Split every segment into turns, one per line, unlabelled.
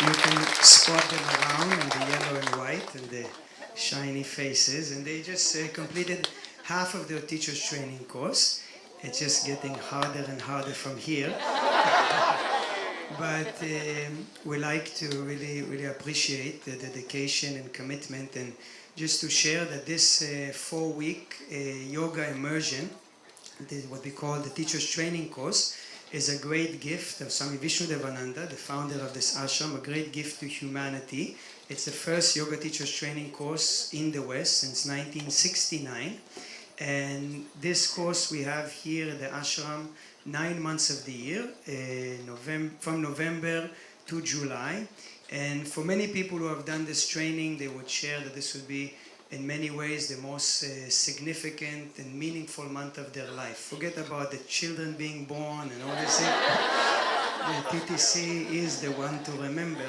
You can spot them around in the yellow and white and the shiny faces, and they just completed half of their teacher's training course. It's just getting harder and harder from here. But we like to really appreciate the dedication and commitment, and just to share that this 4-week yoga immersion, what we call the teacher's training course, is a great gift of Swami Vishnudevananda, the founder of this ashram, a great gift to humanity. It's the first yoga teacher's training course in the West since 1969. And this course we have here at the ashram 9 months of the year, from November to July. And for many people who have done this training, they would share that this would be in many ways the most significant and meaningful month of their life. Forget about the children being born and all this thing. The TTC is the one to remember.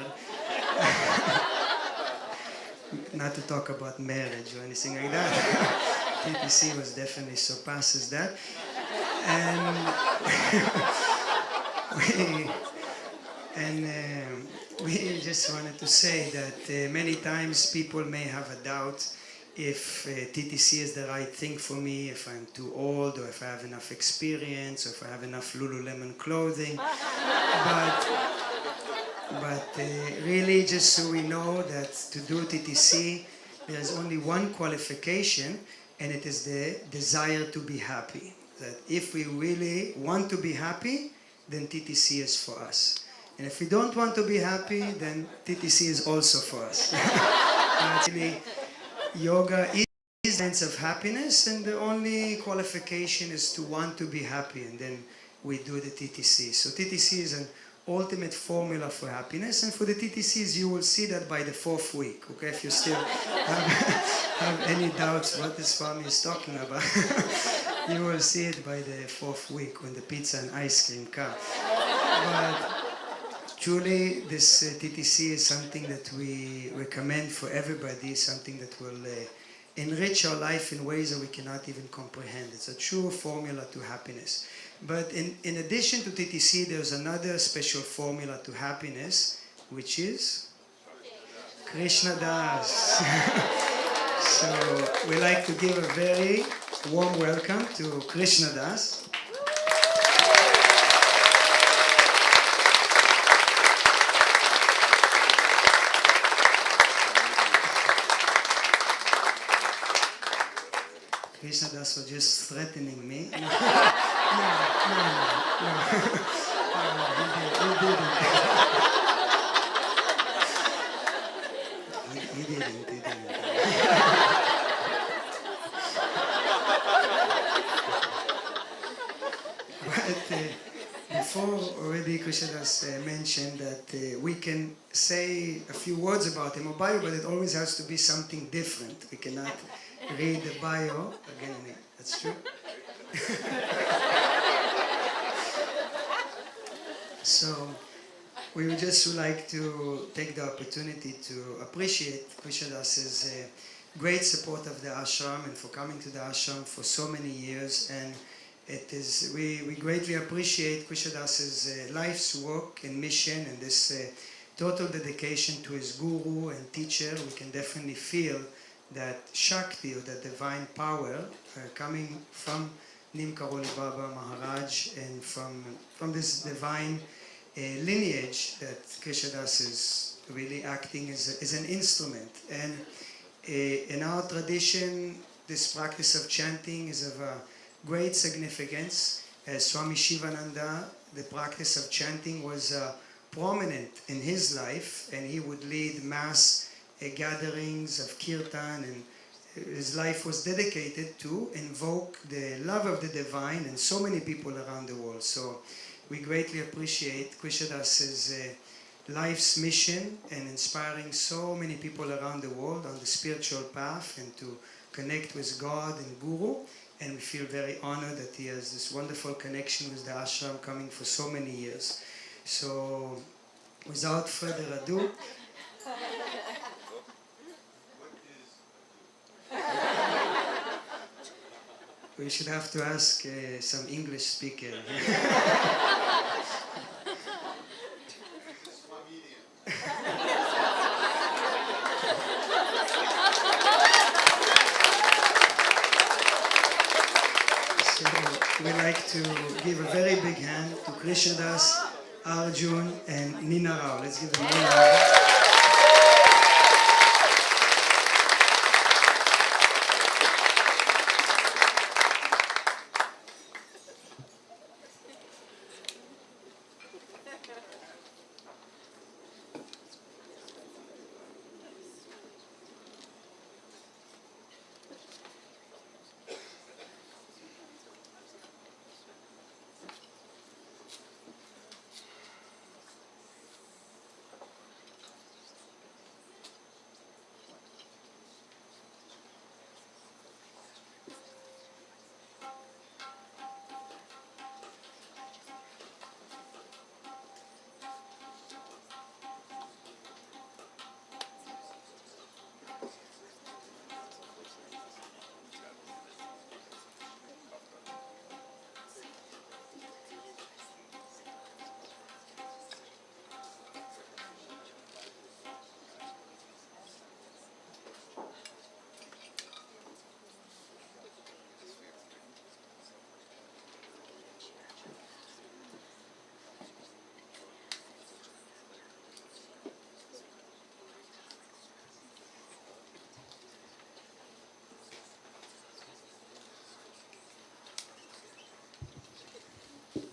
Not to talk about marriage or anything like that. TTC was definitely surpasses that. And we just wanted to say that many times people may have a doubt if TTC is the right thing for me, if I'm too old, or if I have enough experience, or if I have enough Lululemon clothing. But really, just so we know that to do TTC, there's only one qualification, and it is the desire to be happy. That if we really want to be happy, then TTC is for us. And if we don't want to be happy, then TTC is also for us. Actually, yoga is a sense of happiness, and the only qualification is to want to be happy, and then we do the TTC. So TTC is an ultimate formula for happiness, and for the TTCs you will see that by the 4th week, okay? If you still have any doubts what this Swami is talking about, you will see it by the 4th week when the pizza and ice cream come. But truly, this TTC is something that we recommend for everybody, something that will enrich our life in ways that we cannot even comprehend. It's a true formula to happiness. But in addition to TTC, there's another special formula to happiness, which is Krishna Das. So we like to give a very warm welcome to Krishna Das. Krishna Das was just threatening me. No, he didn't. But before already Krishna Das mentioned that we can say a few words about him or bio, but it always has to be something different. We cannot read the bio again. That's true. So we would just like to take the opportunity to appreciate Krishna Das's great support of the ashram and for coming to the ashram for so many years. And it is we greatly appreciate Krishna Das's life's work and mission, and this total dedication to his guru and teacher. We can definitely feel that Shakti, or that divine power, coming from Nim Karoli Baba Maharaj, and from this divine lineage that Krishna Das is really acting as an instrument. And in our tradition, this practice of chanting is of a great significance. Swami Sivananda, the practice of chanting was prominent in his life, and he would lead mass gatherings of Kirtan, and his life was dedicated to invoke the love of the divine in so many people around the world. So we greatly appreciate Krishna Das's life's mission and inspiring so many people around the world on the spiritual path and to connect with God and Guru. And we feel very honored that he has this wonderful connection with the ashram coming for so many years. So without further ado, we should have to ask some English speaker. to give a very big hand to Krishna Das, Arjun, and Nina Rao. Let's give them a hand.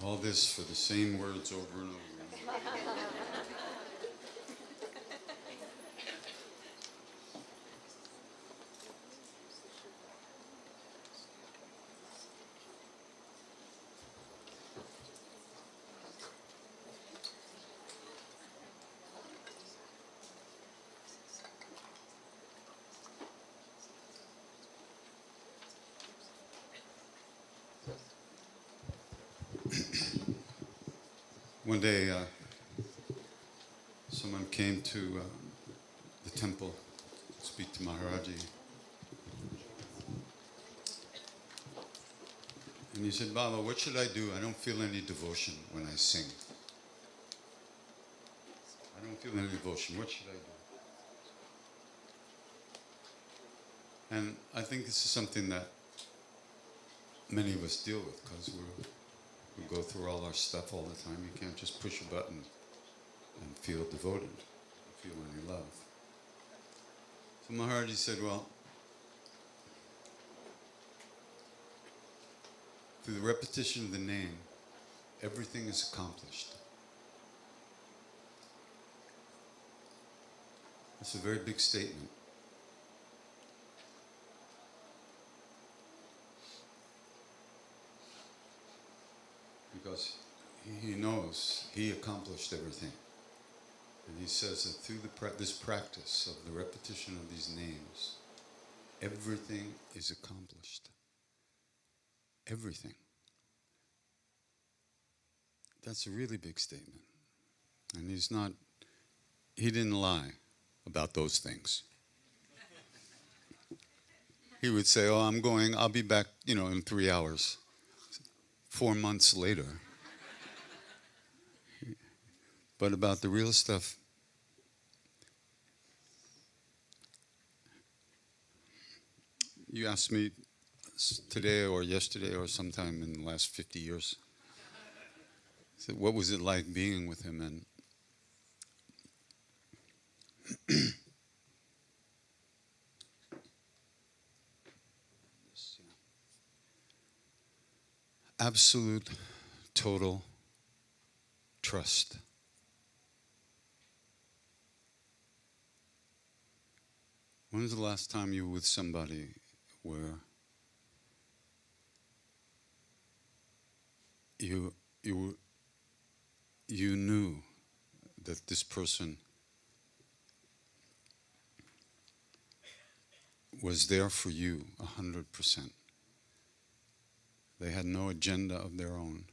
All this for the same words over and over. One day, someone came to the temple to speak to Maharaji. And he said, Baba, what should I do? I don't feel any devotion when I sing. I don't feel any devotion. What should I do? And I think this is something that many of us deal with because we go through all our stuff all the time. You can't just push a button and feel devoted, feel any love. So Maharaji said, well, through the repetition of the name, everything is accomplished. That's a very big statement. Because he knows he accomplished everything. And he says that through this practice of the repetition of these names, everything is accomplished. Everything. That's a really big statement. And he didn't lie about those things. He would say, oh, I'll be back, in 3 hours. 4 months later. But about the real stuff, you asked me today or yesterday or sometime in the last 50 years, so what was it like being with him? And absolute, total trust. When was the last time you were with somebody where you knew that this person was there for you 100%? They had no agenda of their own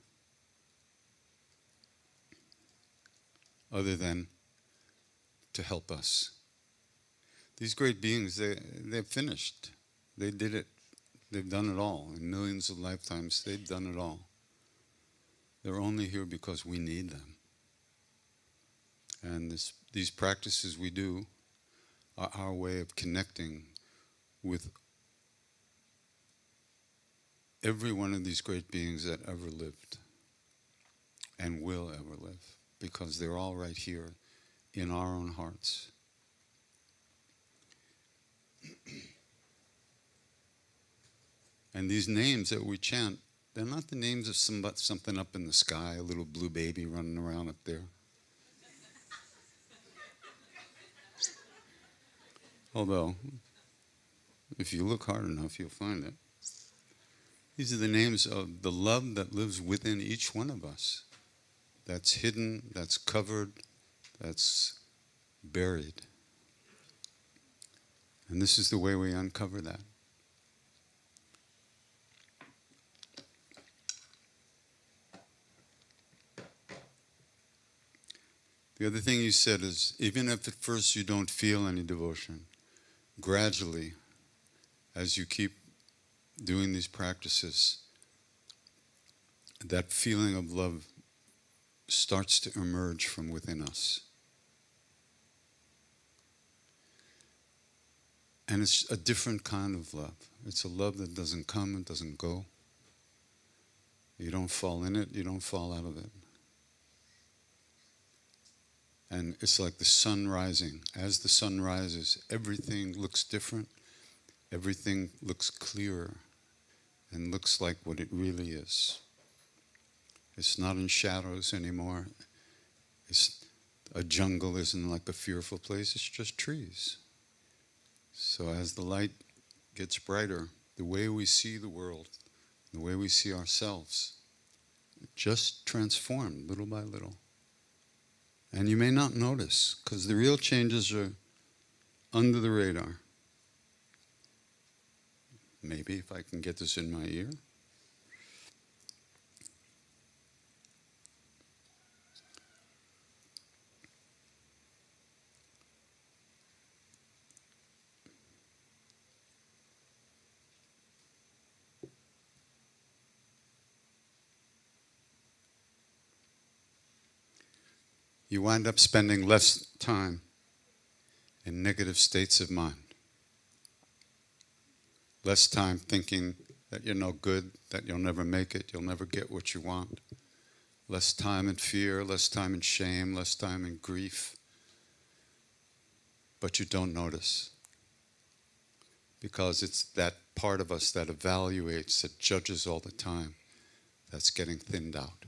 other than to help us. These great beings, they've finished. They did it. They've done it all. In millions of lifetimes, they've done it all. They're only here because we need them. And these practices we do are our way of connecting with every one of these great beings that ever lived and will ever live, because they're all right here in our own hearts. And these names that we chant, they're not the names of something up in the sky, a little blue baby running around up there. Although, if you look hard enough, you'll find it. These are the names of the love that lives within each one of us. That's hidden, that's covered, that's buried. And this is the way we uncover that. The other thing you said is, even if at first you don't feel any devotion, gradually, as you keep doing these practices, that feeling of love starts to emerge from within us. And it's a different kind of love. It's a love that doesn't come and doesn't go. You don't fall in it, you don't fall out of it. And it's like the sun rising. As the sun rises, everything looks different. Everything looks clearer and looks like what it really is. It's not in shadows anymore. A jungle isn't like a fearful place. It's just trees. So as the light gets brighter, the way we see the world, the way we see ourselves, just transformed little by little. And you may not notice, because the real changes are under the radar. Maybe if I can get this in my ear. You wind up spending less time in negative states of mind. Less time thinking that you're no good, that you'll never make it, you'll never get what you want. Less time in fear, less time in shame, less time in grief. But you don't notice. Because it's that part of us that evaluates, that judges all the time, that's getting thinned out.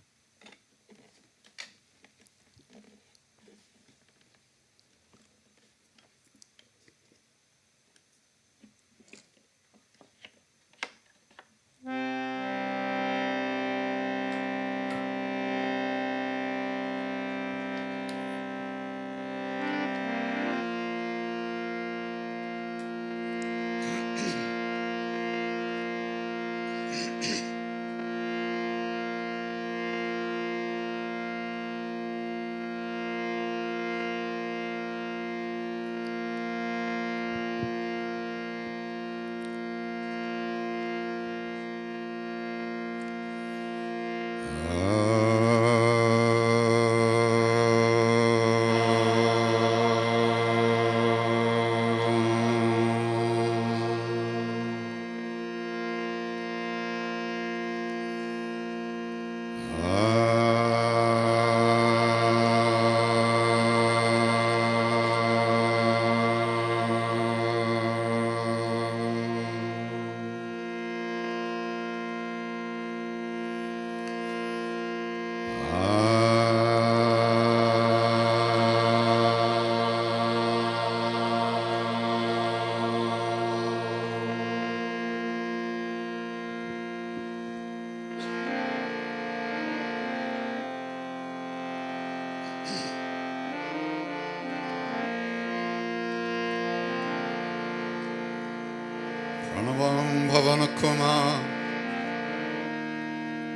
Pranavam Bhavanakuma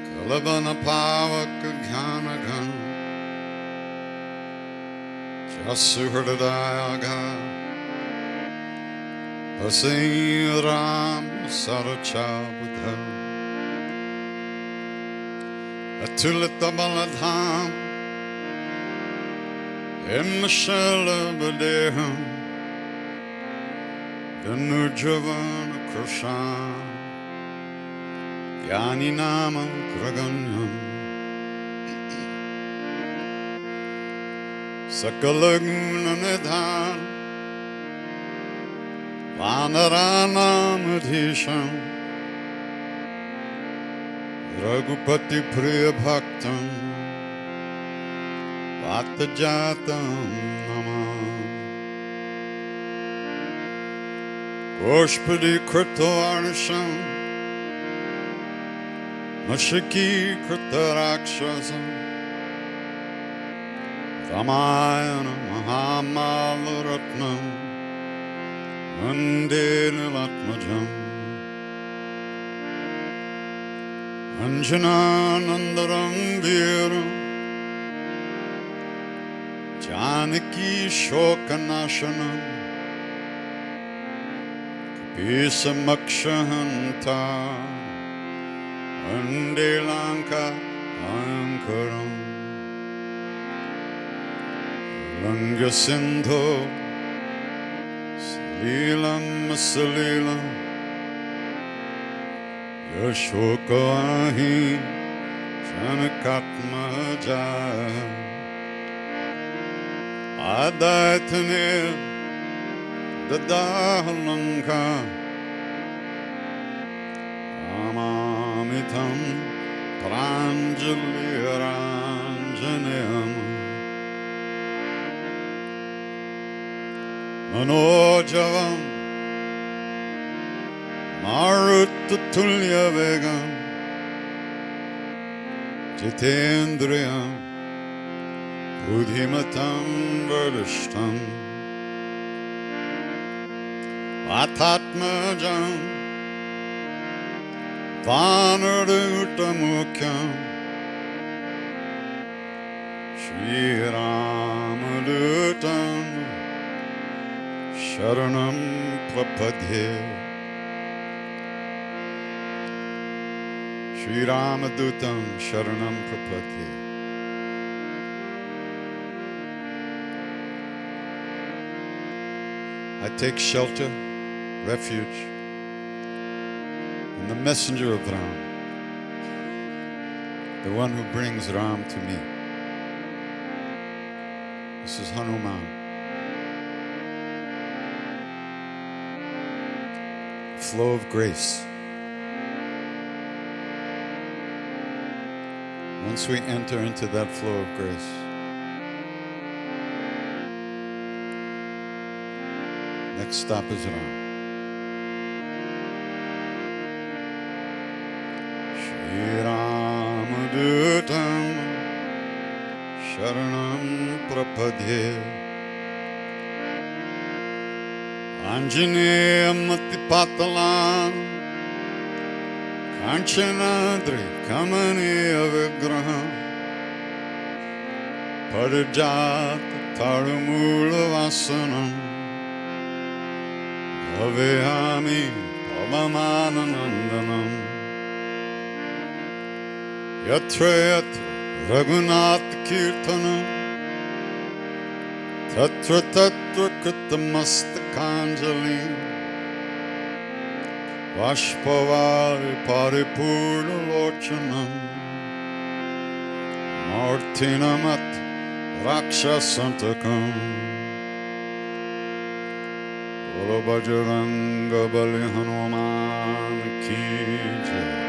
Kalabana Pavaka Ghanagan Jasuhrdadayaga Pasiram Saracha Buddha Atulita Baladham Immersion Badeham the Nurjavan Krishna Yani Nama Kraganyam Sakalaguna Nidhan Vanaranam Adhisham Raghupati Priya Bhaktam Vatajatam Namah Goshpadi Kritavarnasham Mashiki Kritarakshasam Ramayana Mahamalaratnam Vande Nilatmajam Anjananandaram Viram Janaki Shokanashanam Kapisa Vande Lanka Ankaram Langa Sindho Salilam Salilam Yashokahi Janakatmaja Adaitanir Dadahalanka Amamitam Pranjali Ranjanayam Manojavam Marutulya Vegam Jitendriyam Buddhimatam Vadishtam Atatmajam Vanarutamukyam Shri Ramadutam Sharanam Prapadhe Shri Ramadutam Sharanam Prapadhe I take shelter, refuge in the messenger of Ram, the one who brings Ram to me. This is Hanuman. Flow of grace. Once we enter into that flow of grace, next stop is Ram. Shri Ramadutam Sharanam Prapadhe Anjaneya Matipatalam Kanchanadri Kamaniya Vigraham Parijata Tarumula Vasanam Avehami Pavamananandanam Yatra Yatra Raghunath Kirtanam Tatra Tatra Kritamastakhanjali Vashpavari Paripurna Lochanam Martinamat Rakshasantakam Bolo Bajranga Bali Hanuman Ki Jai.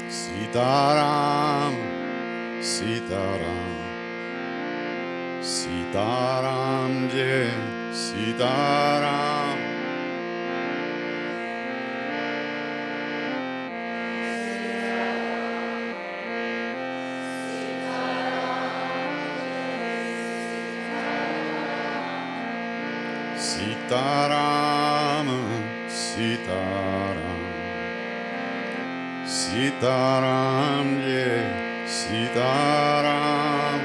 Sitaram, Sitaram, Sitaram Jai, Sitaram. Sitaram, Sitaram, Sitaram, yeah, Sitaram.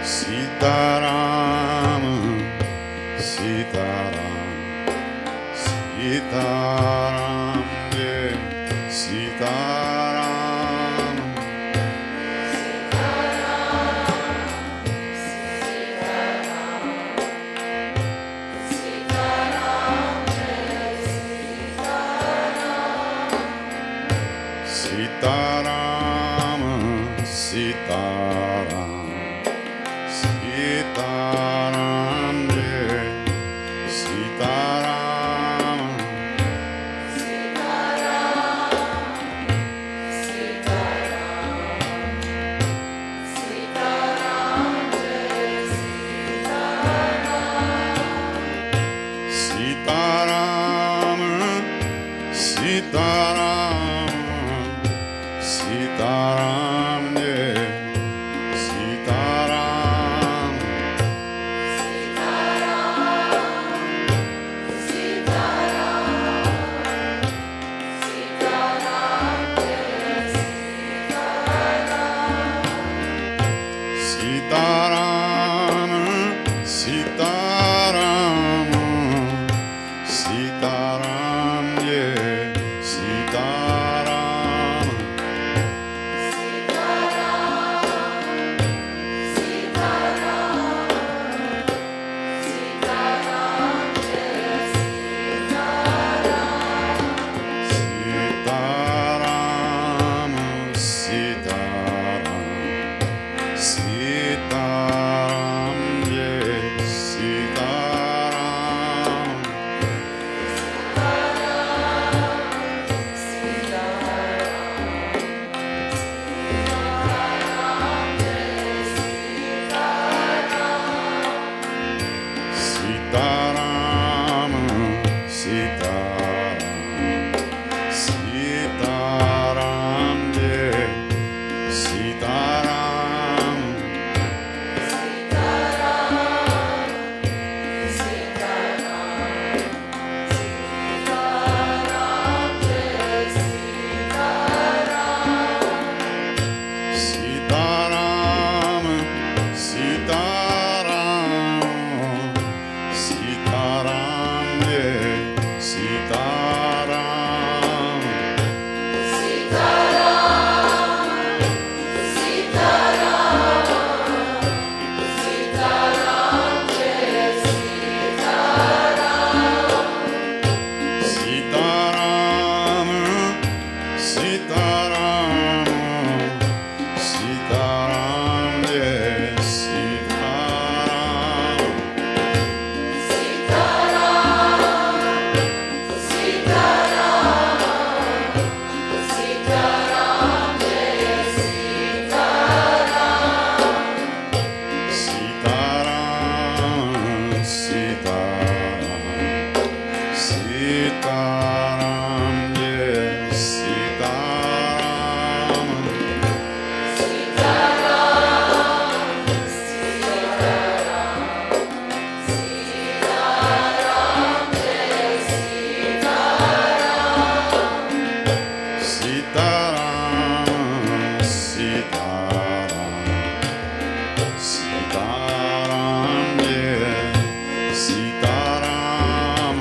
Sitaram, Sitaram, Sitaram, yeah, Sitaram. Sitaram, Sitaram, Sitaram, yeah, Sitaram. Sitaram, Sitaram, Sitaram, yeah, Sitaram. Sitaram, Sitaram, Sitaram, yeah, Sitaram. Sitaram, Sitaram, Sitaram, yeah, Sitaram. Sitaram, Sitaram, Sitaram, yeah, Sitaram. Sitaram, Sitaram, Sitaram, yeah, Sitaram. Sitaram, Sitaram, Sitaram, yeah, Sitaram. Sitaram, Sitaram, Sitaram, yeah, Sitaram. Sitaram, Sitaram, Sitaram, yeah, Sitaram.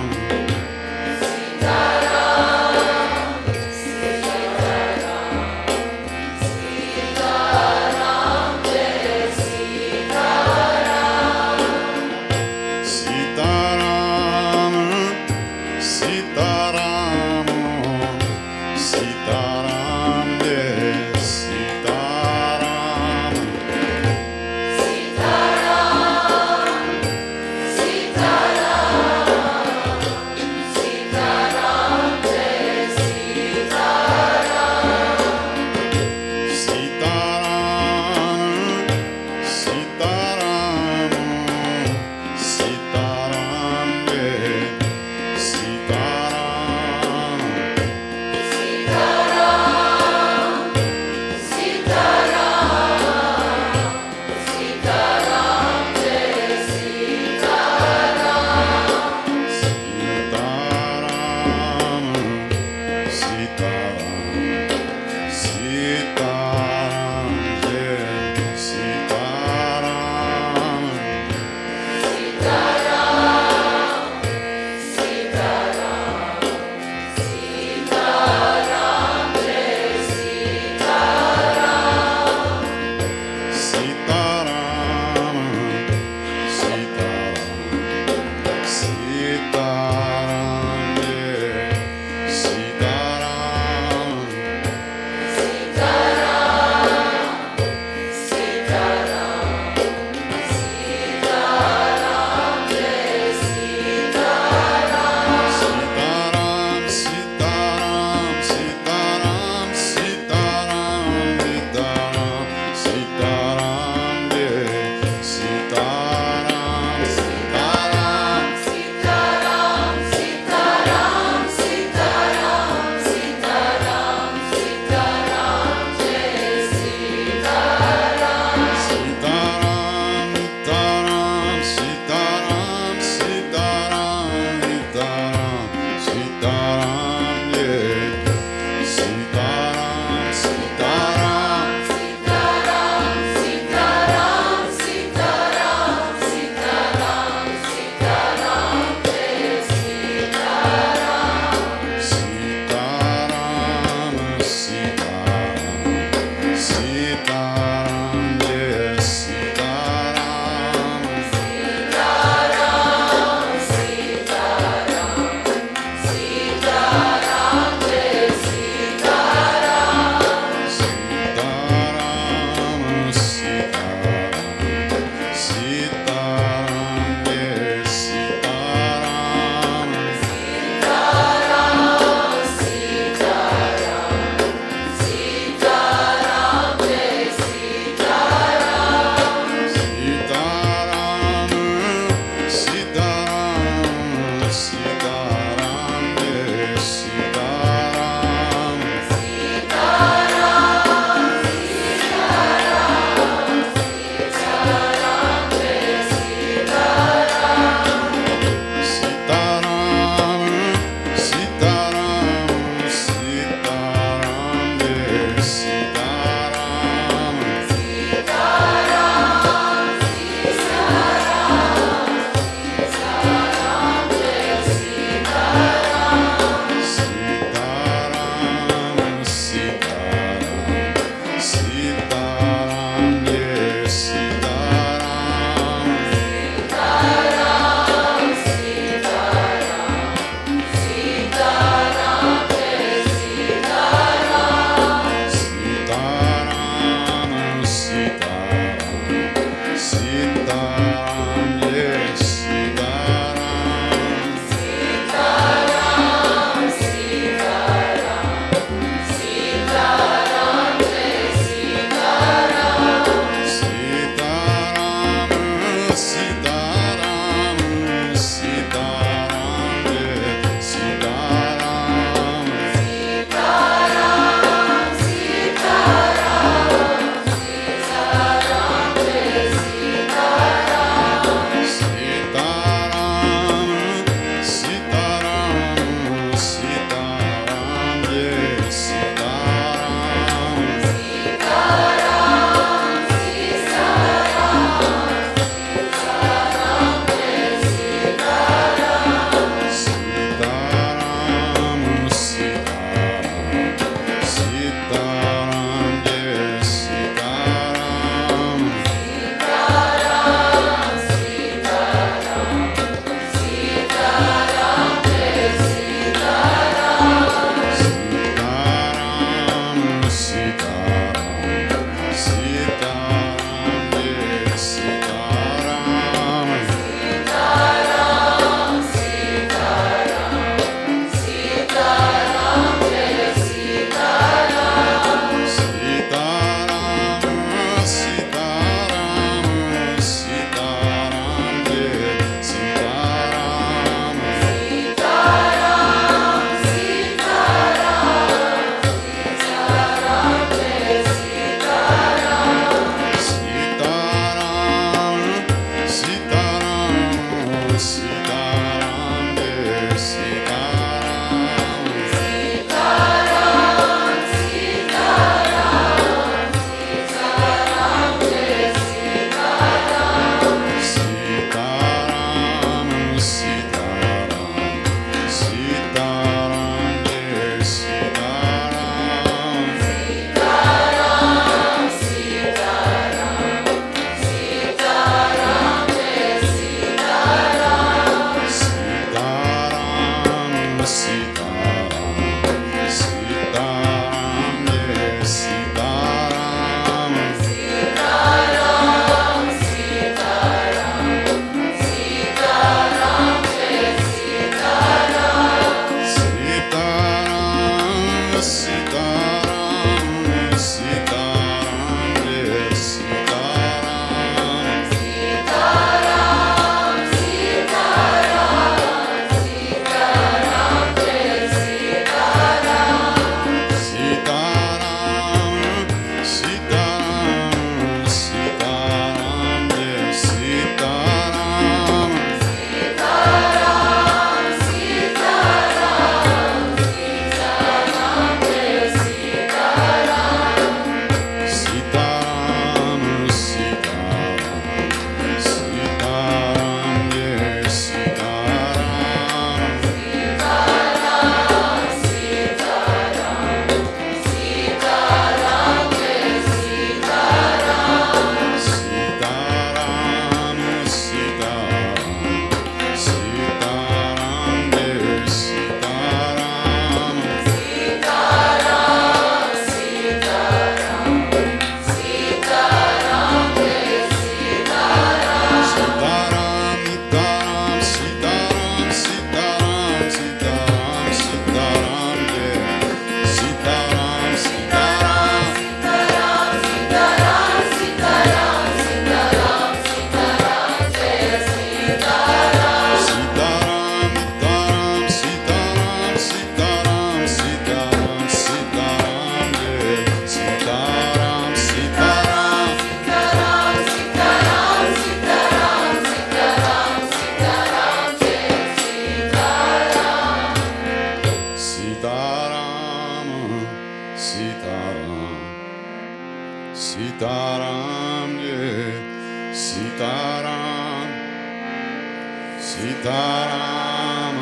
Sitaram,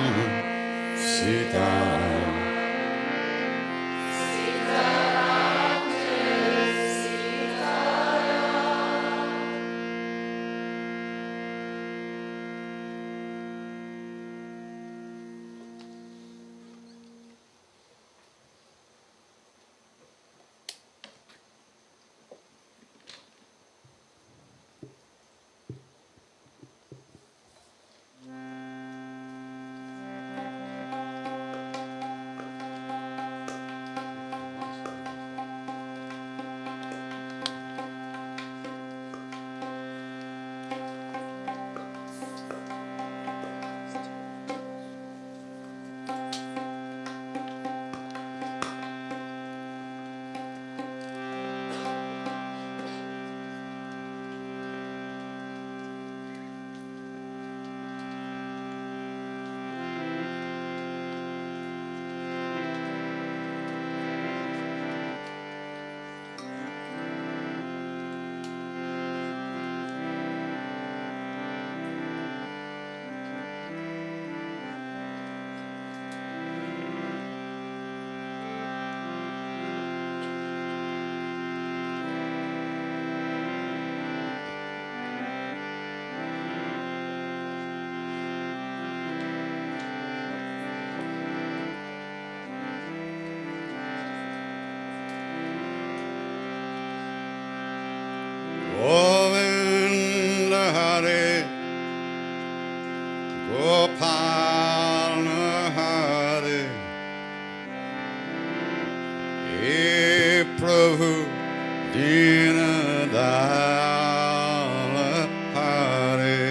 Sitaram. Govinda Hare, Gopal Hare, He Prabhu Dina Dala Hare.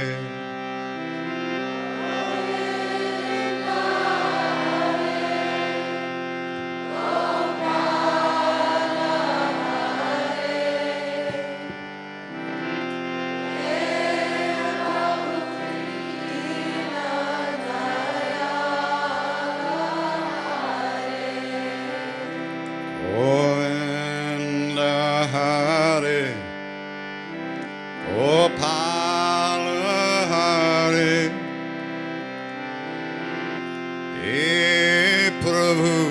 Govinda Hare, Gopal Hare, He Prabhu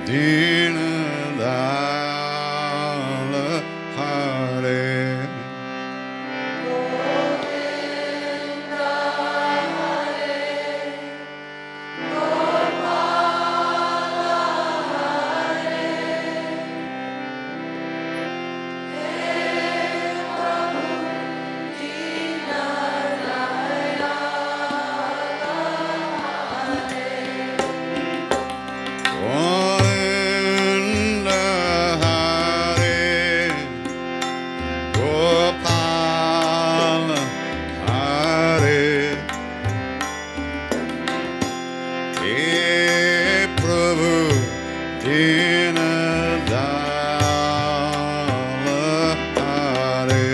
Dina Dala Hare. Govinda Hare, Gopal Hare, He Prabhu Dina Dala Hare.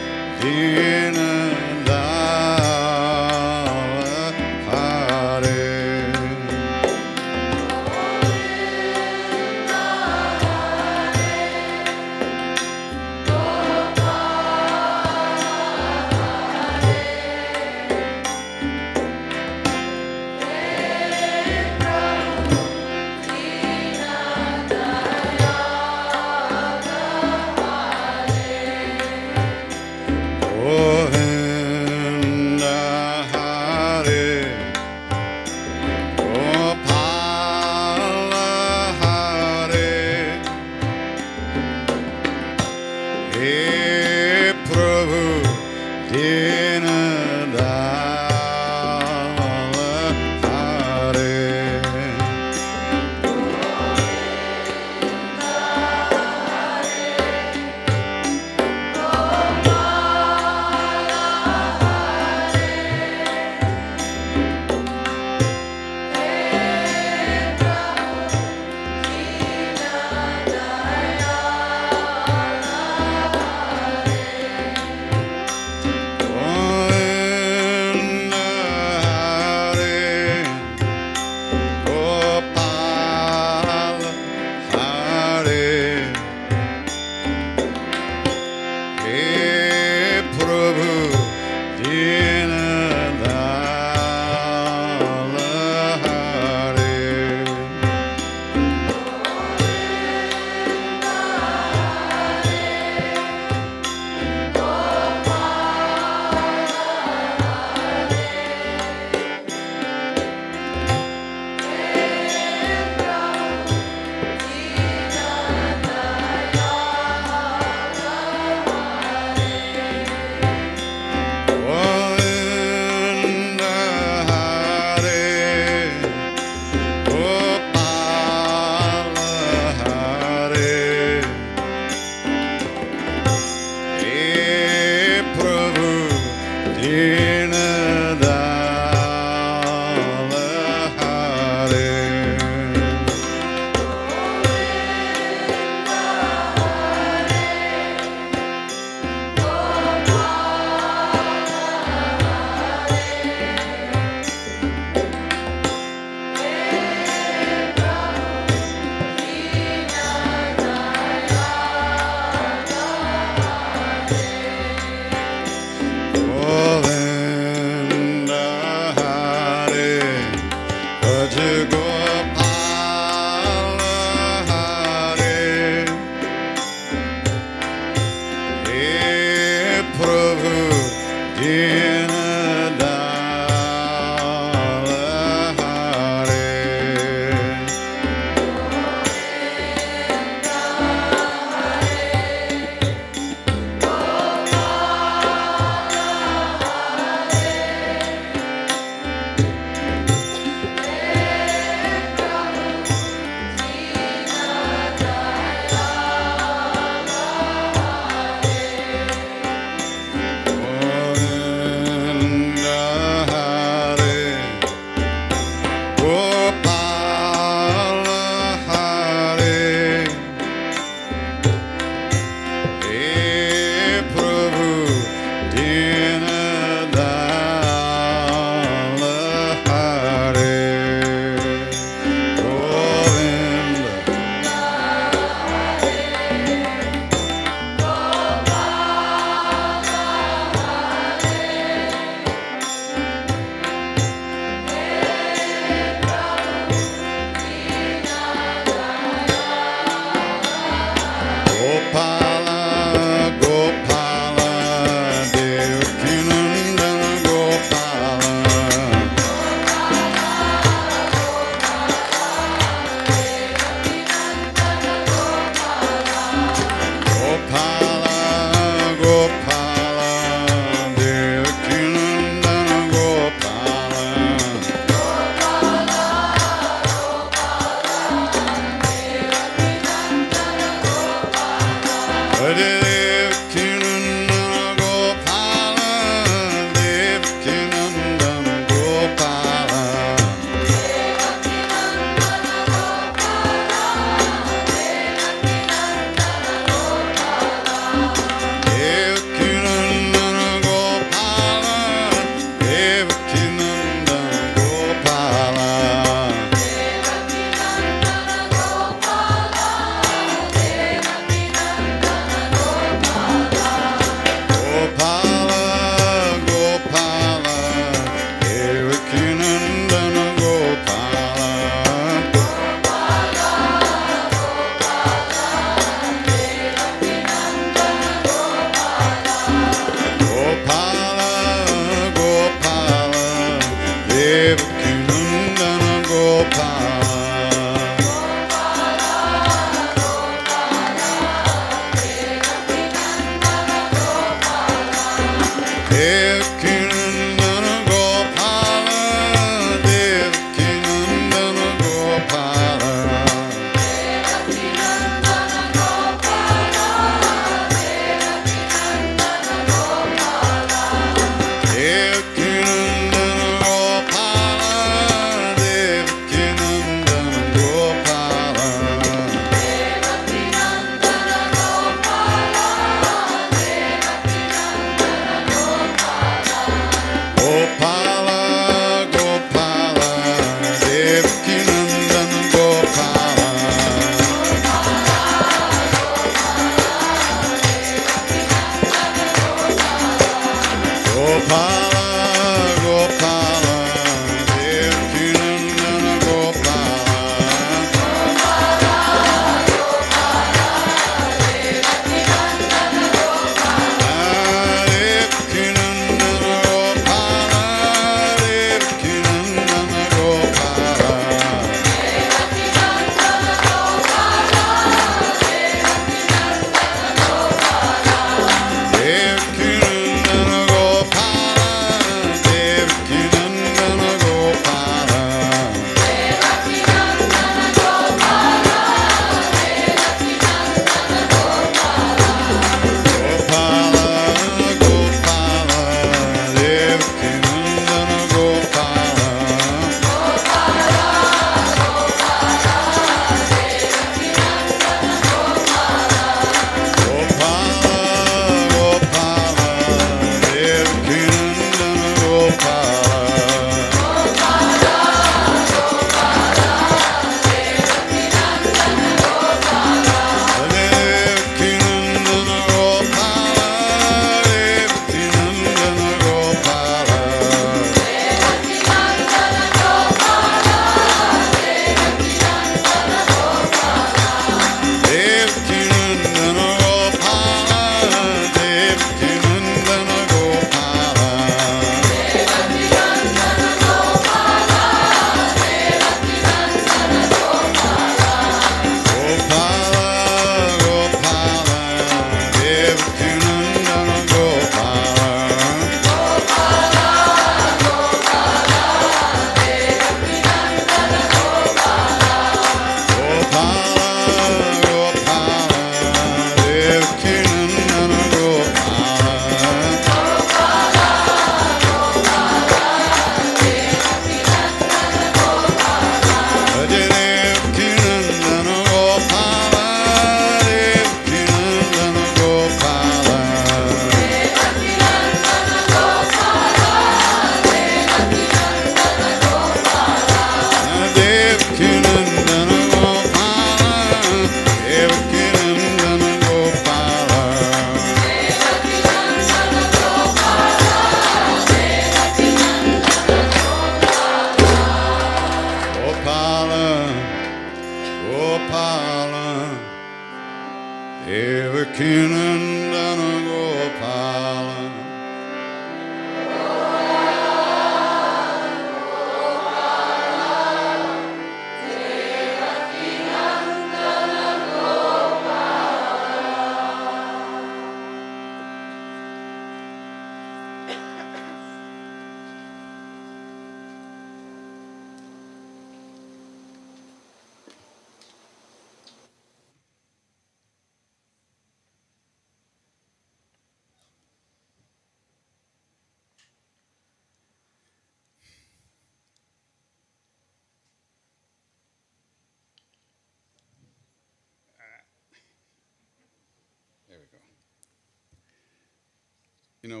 You know,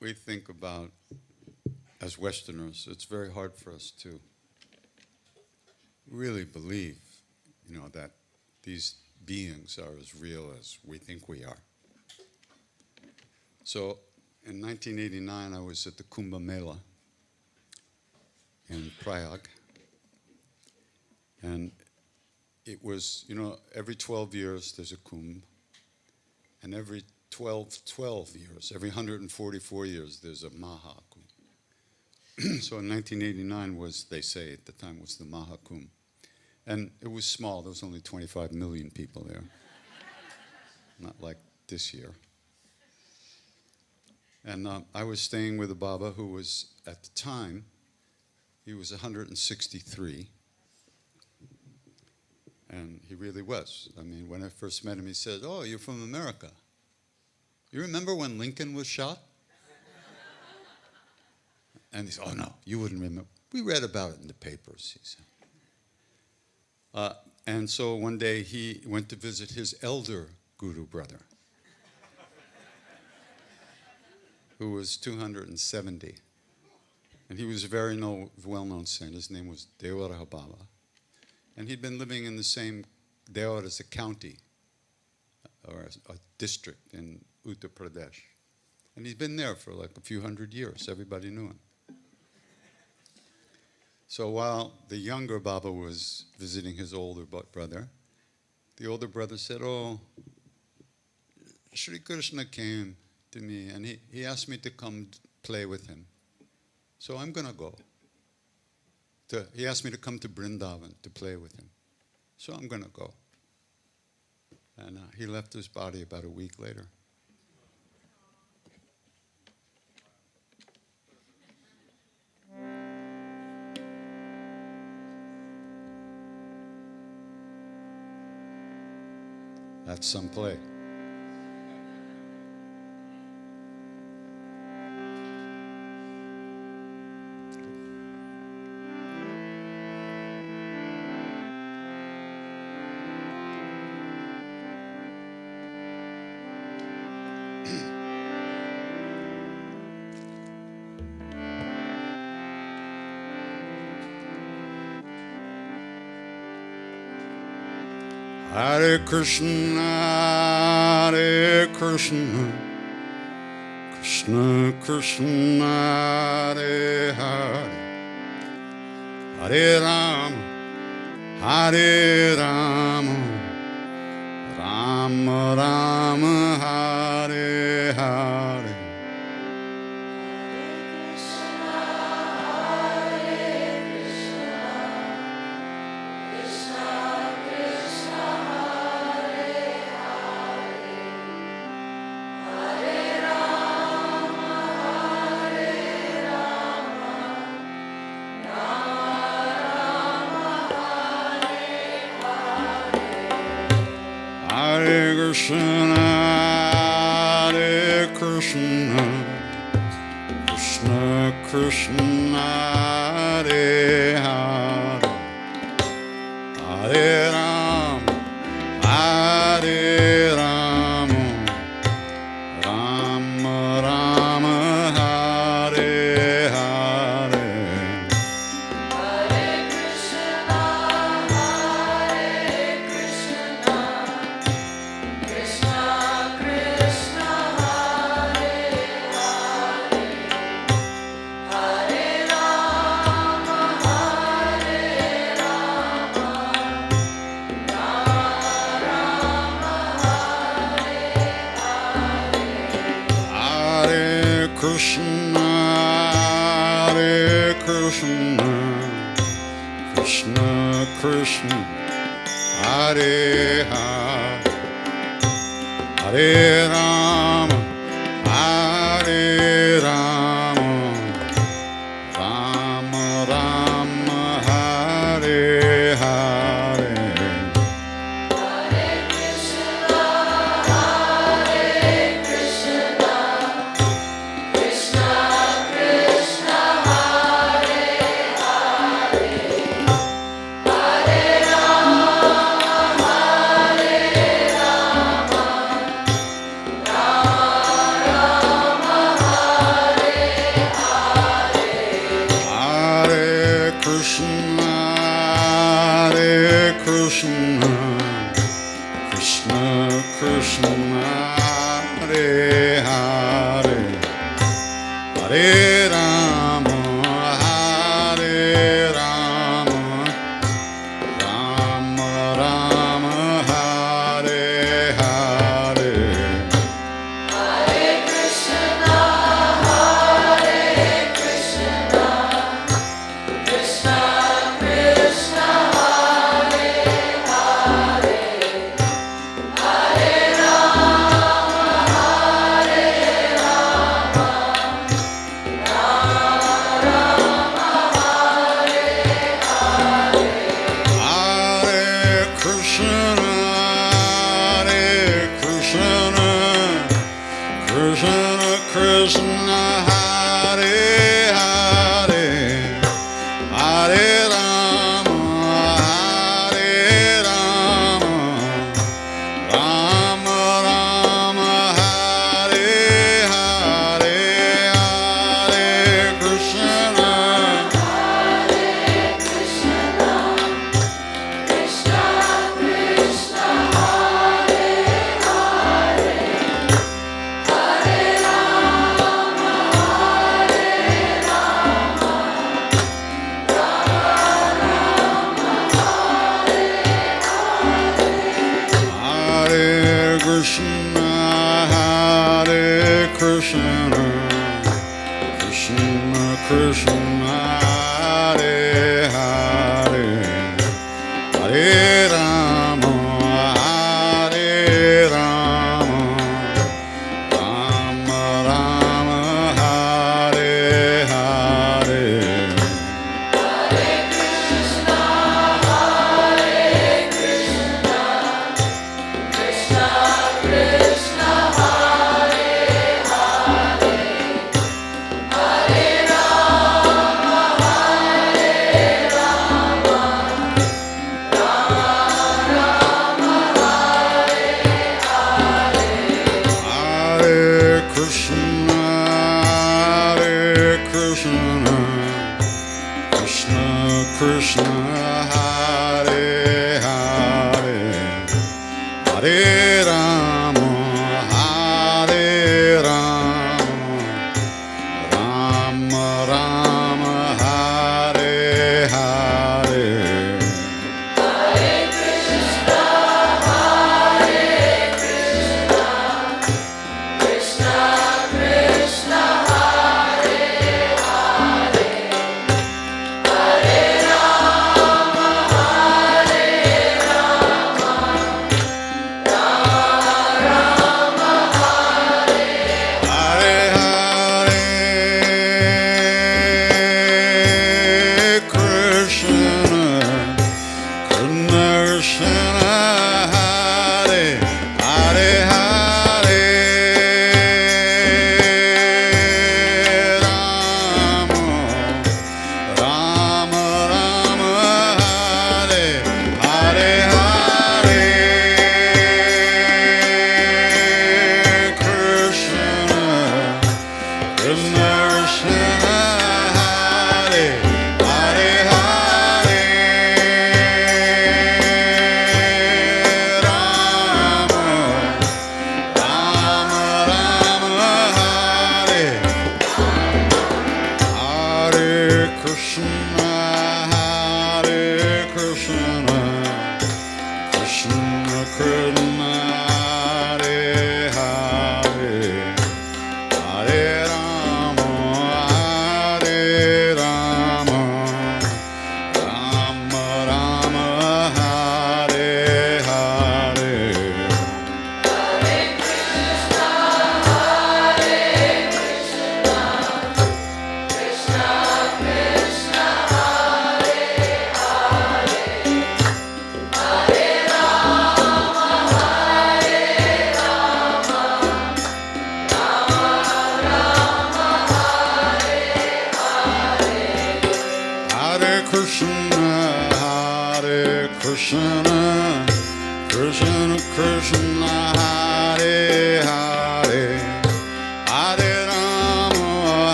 we think about, as Westerners, it's very hard for us to really believe, you know, that these beings are as real as we think we are. So in 1989, I was at the Kumbh Mela in Prague. And it was, you know, every 12 years there's a Kumbh. And every 12 years, every 144 years, there's a Mahakumbh. So in 1989 was, they say at the time, was the Mahakumbh. And it was small. There was only 25 million people there. Not like this year. And I was staying with a Baba who was, at the time, he was 163. And he really was. I mean, when I first met him, he said, "Oh, you're from America. You remember when Lincoln was shot?" And he said, "Oh, no, you wouldn't remember. We read about it in the papers," he said. And so one day he went to visit his elder Guru brother, who was 270. And he was a very well-known saint. His name was Devaraha Baba. And he'd been living in the same Devar as a county or a district in Uttar Pradesh. And he'd been there for like a few hundred years. Everybody knew him. So while the younger Baba was visiting his older brother, the older brother said, "Oh, Sri Krishna came to me and he asked me to come play with him. So I'm going to go. He asked me to come to Vrindavan to play with him. So I'm going to go." And he left his body about a week later. That's some play. Hare Krishna, Krishna Krishna, Hare Hare, Hare Rama, Hare Rama, Rama Rama, Hare Hare. Hare Krishna, Hare Krishna, Krishna Krishna, Hare Hare, Hare Rama, Hare Rama, Rama Rama, Hare Hare. Krishna, Hare Krishna, Krishna Krishna, Hare Hare, Hare Rama, Hare Rama, Rama Rama, Hare Hare.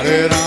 Hare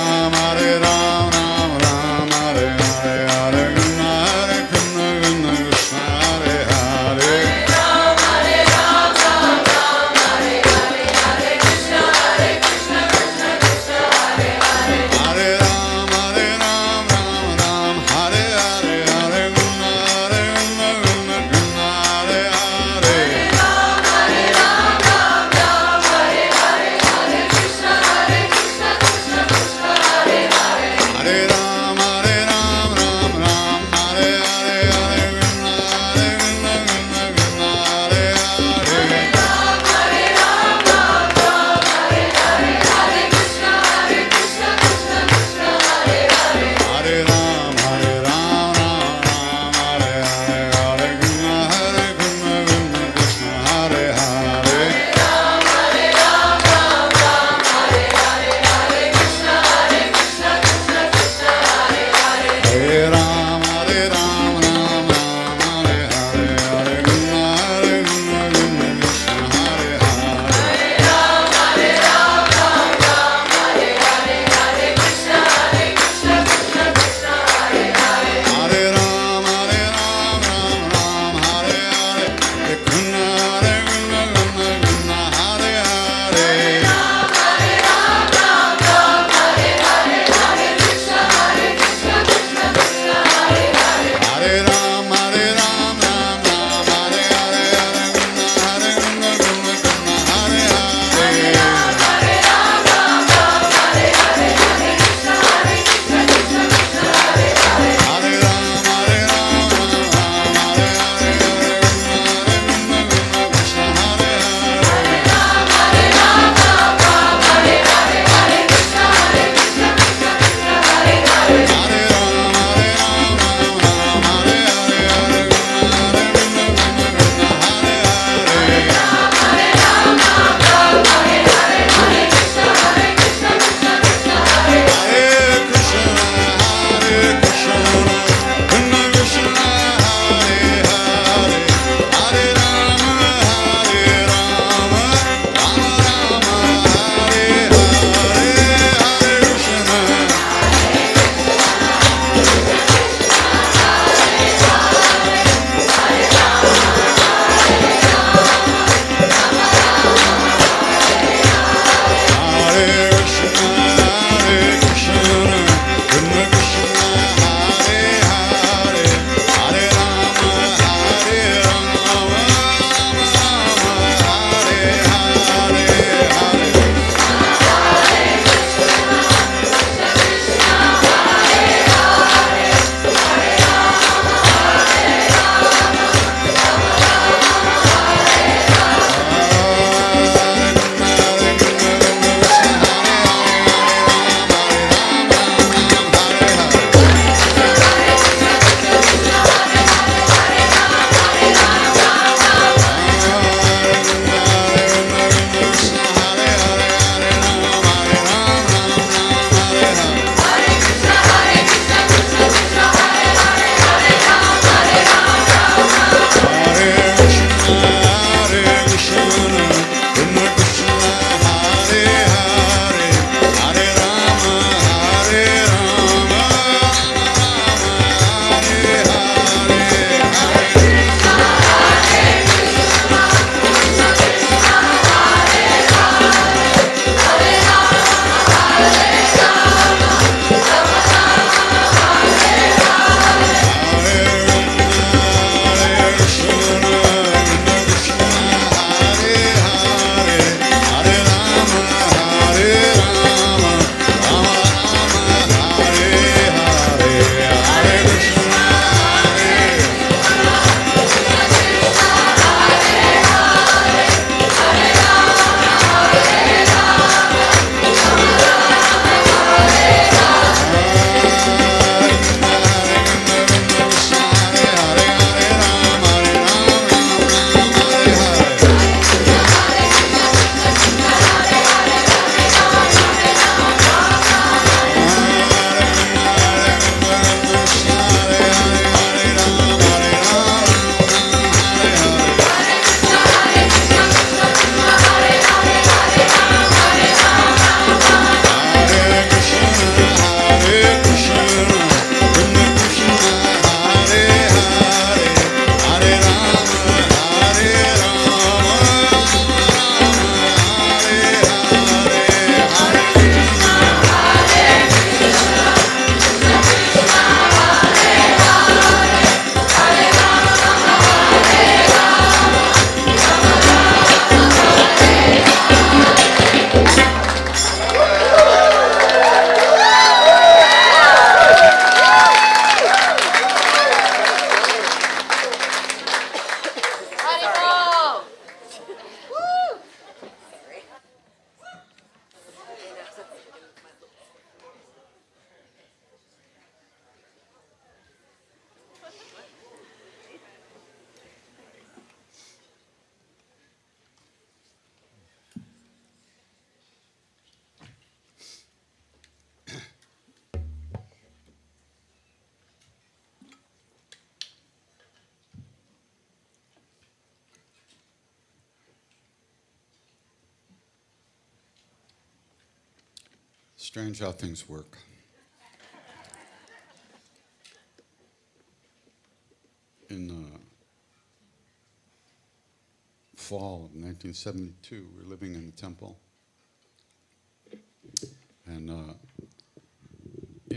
Strange how things work. In fall of 1972, we were living in the temple. And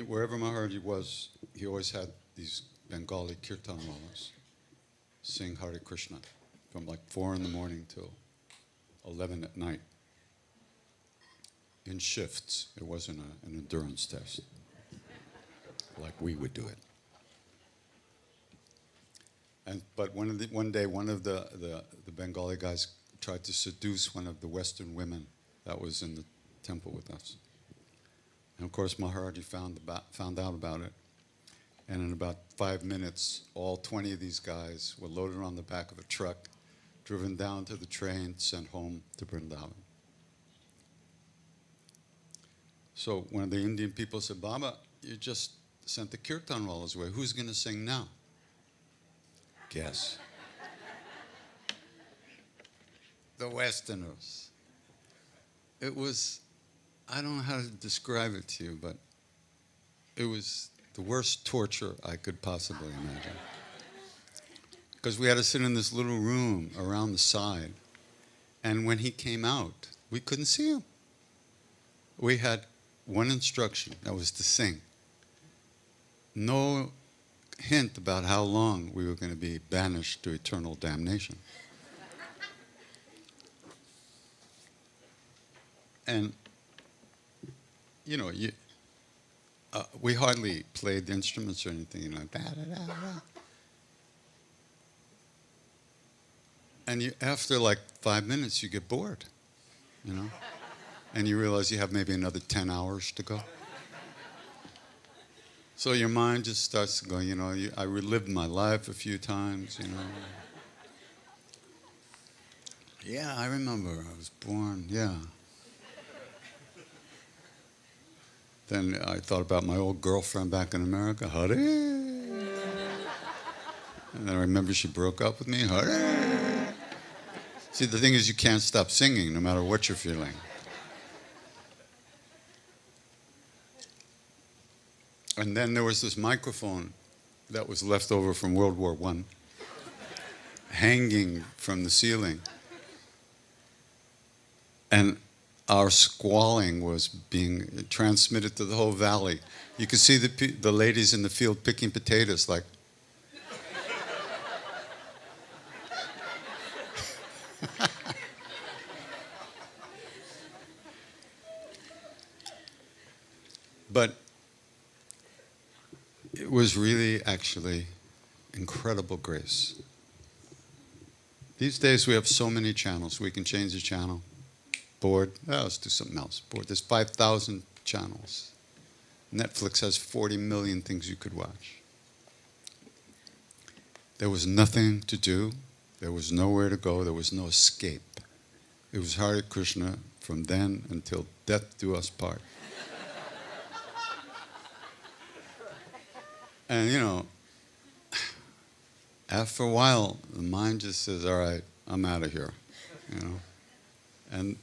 wherever Maharaji was, he always had these Bengali Kirtan rollers sing Hare Krishna from like 4 in the morning till 11 at night in shifts. It wasn't an endurance test like we would do it. But one day, one of the Bengali guys tried to seduce one of the Western women that was in the temple with us. And of course, Maharaji found out about it. And in about 5 minutes, all 20 of these guys were loaded on the back of a truck, driven down to the train, sent home to Vrindavan. So one of the Indian people said, Baba, you just sent the Kirtan rollers away. Who's going to sing now? Guess. The Westerners. It was, I don't know how to describe it to you, but it was the worst torture I could possibly imagine. Because we had to sit in this little room around the side, and when he came out, we couldn't see him. We had one instruction, that was to sing. No hint about how long we were going to be banished to eternal damnation. And, you know, we hardly played the instruments or anything, you know, da, da, da, da. And after like 5 minutes, you get bored, you know, and you realize you have maybe another 10 hours to go. So your mind just starts to go, you know, I relived my life a few times, you know. Yeah, I remember I was born, yeah. Then I thought about my old girlfriend back in America, Hare. And then I remember she broke up with me, Hare. See, the thing is you can't stop singing no matter what you're feeling. And then there was this microphone that was left over from World War I, hanging from the ceiling. And our squalling was being transmitted to the whole valley. You could see the ladies in the field picking potatoes like, but it was really actually incredible grace. These days we have so many channels. We can change the channel. Bored, let's do something else. Bored, there's 5,000 channels. Netflix has 40 million things you could watch. There was nothing to do. There was nowhere to go. There was no escape. It was Hare Krishna from then until death do us part. And, you know, after a while, the mind just says, all right, I'm out of here, you know.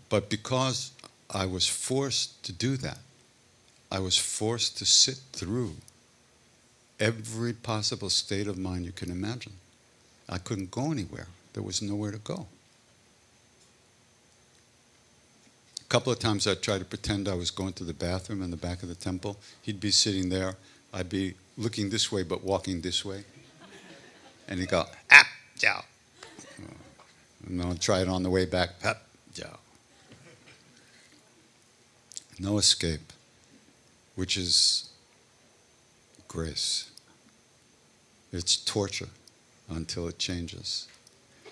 But because I was forced to do that, I was forced to sit through every possible state of mind you can imagine. I couldn't go anywhere. There was nowhere to go. A couple of times I tried to pretend I was going to the bathroom in the back of the temple. He'd be sitting there. I'd be looking this way but walking this way. And he'd go, "Ap, jao." And then I'd try it on the way back, "Ap, jao." No escape, which is grace. It's torture until it changes.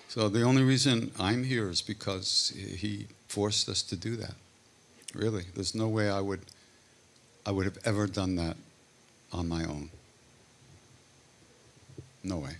So the only reason I'm here is because he forced us to do that. Really, there's no way I would have ever done that on my own. No way.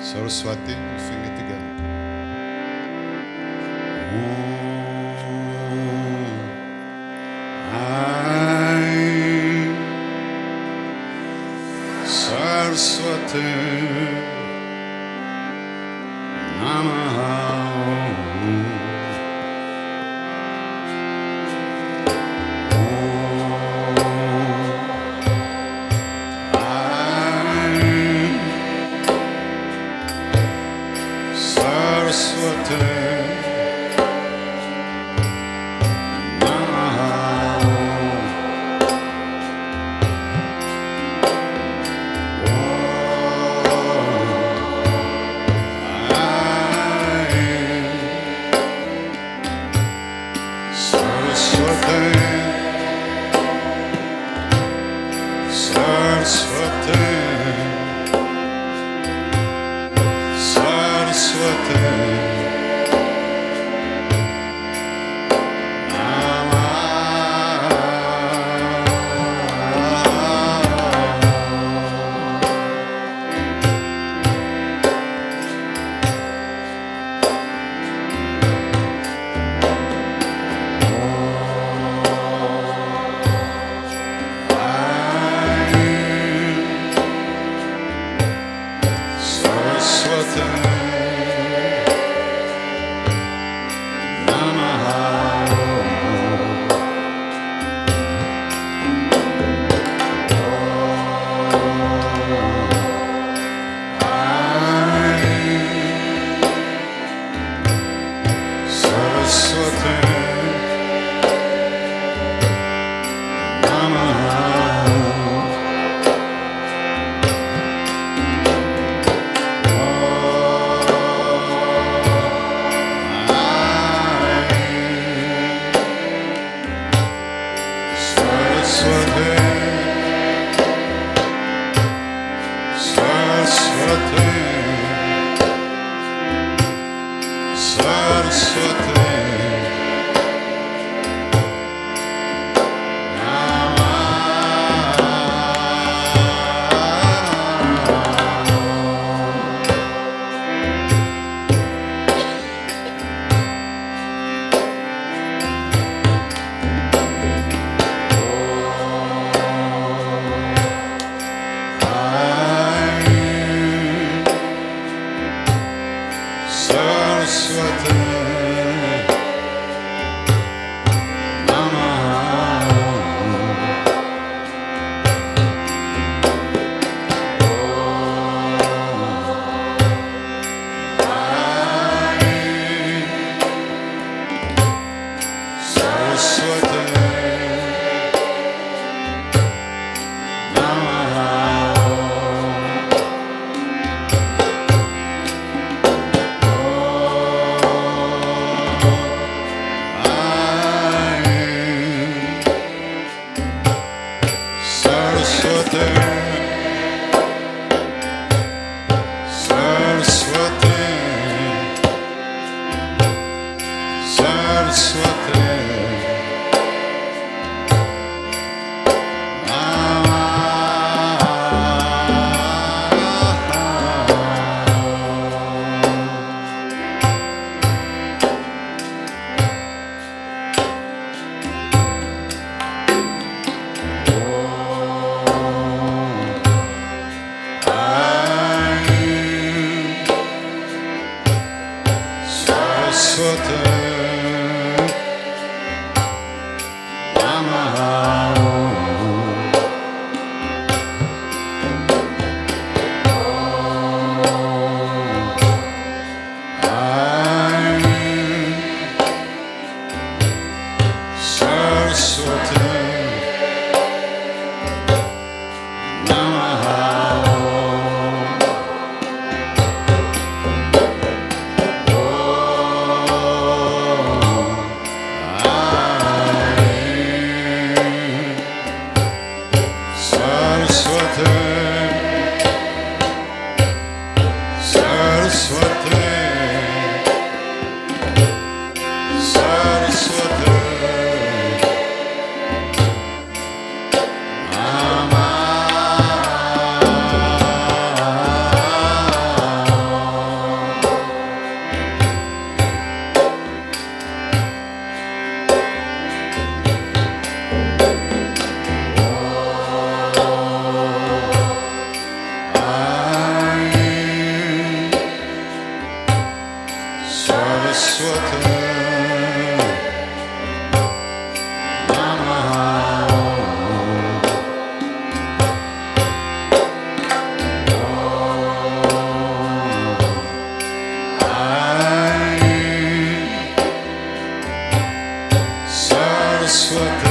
Saraswati, we sing it together. Saraswati Namaha. Saraswati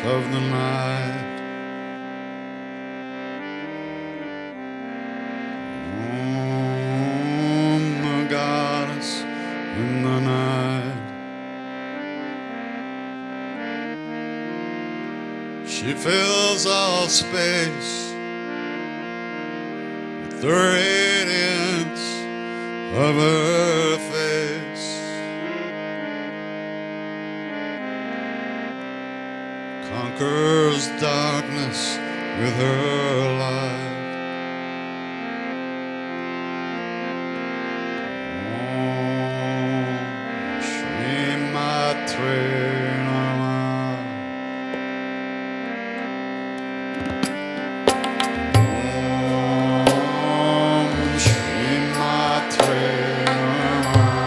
of the night, the goddess in the night. She fills all space with the radiance of her face. Conquers darkness with her light. Om Shri Matre Namah. Om Shri Matre Namah.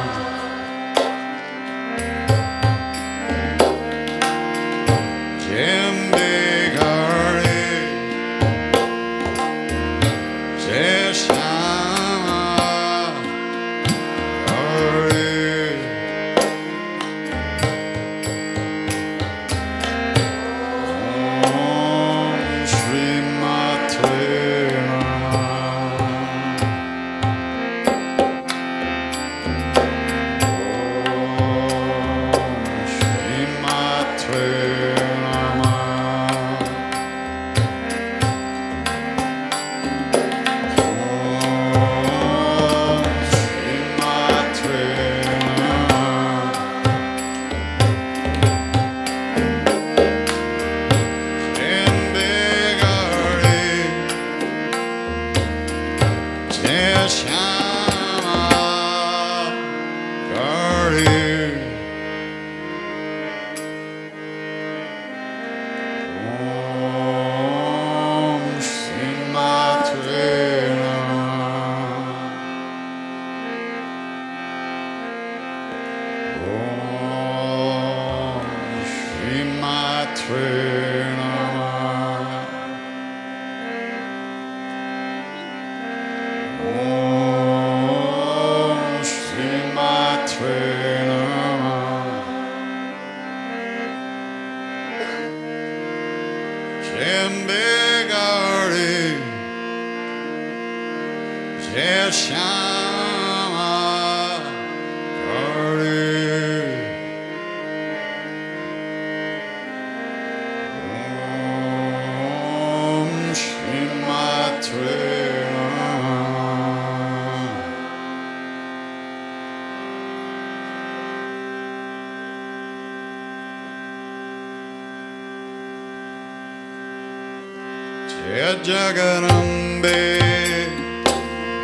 Jaya Jagarambe,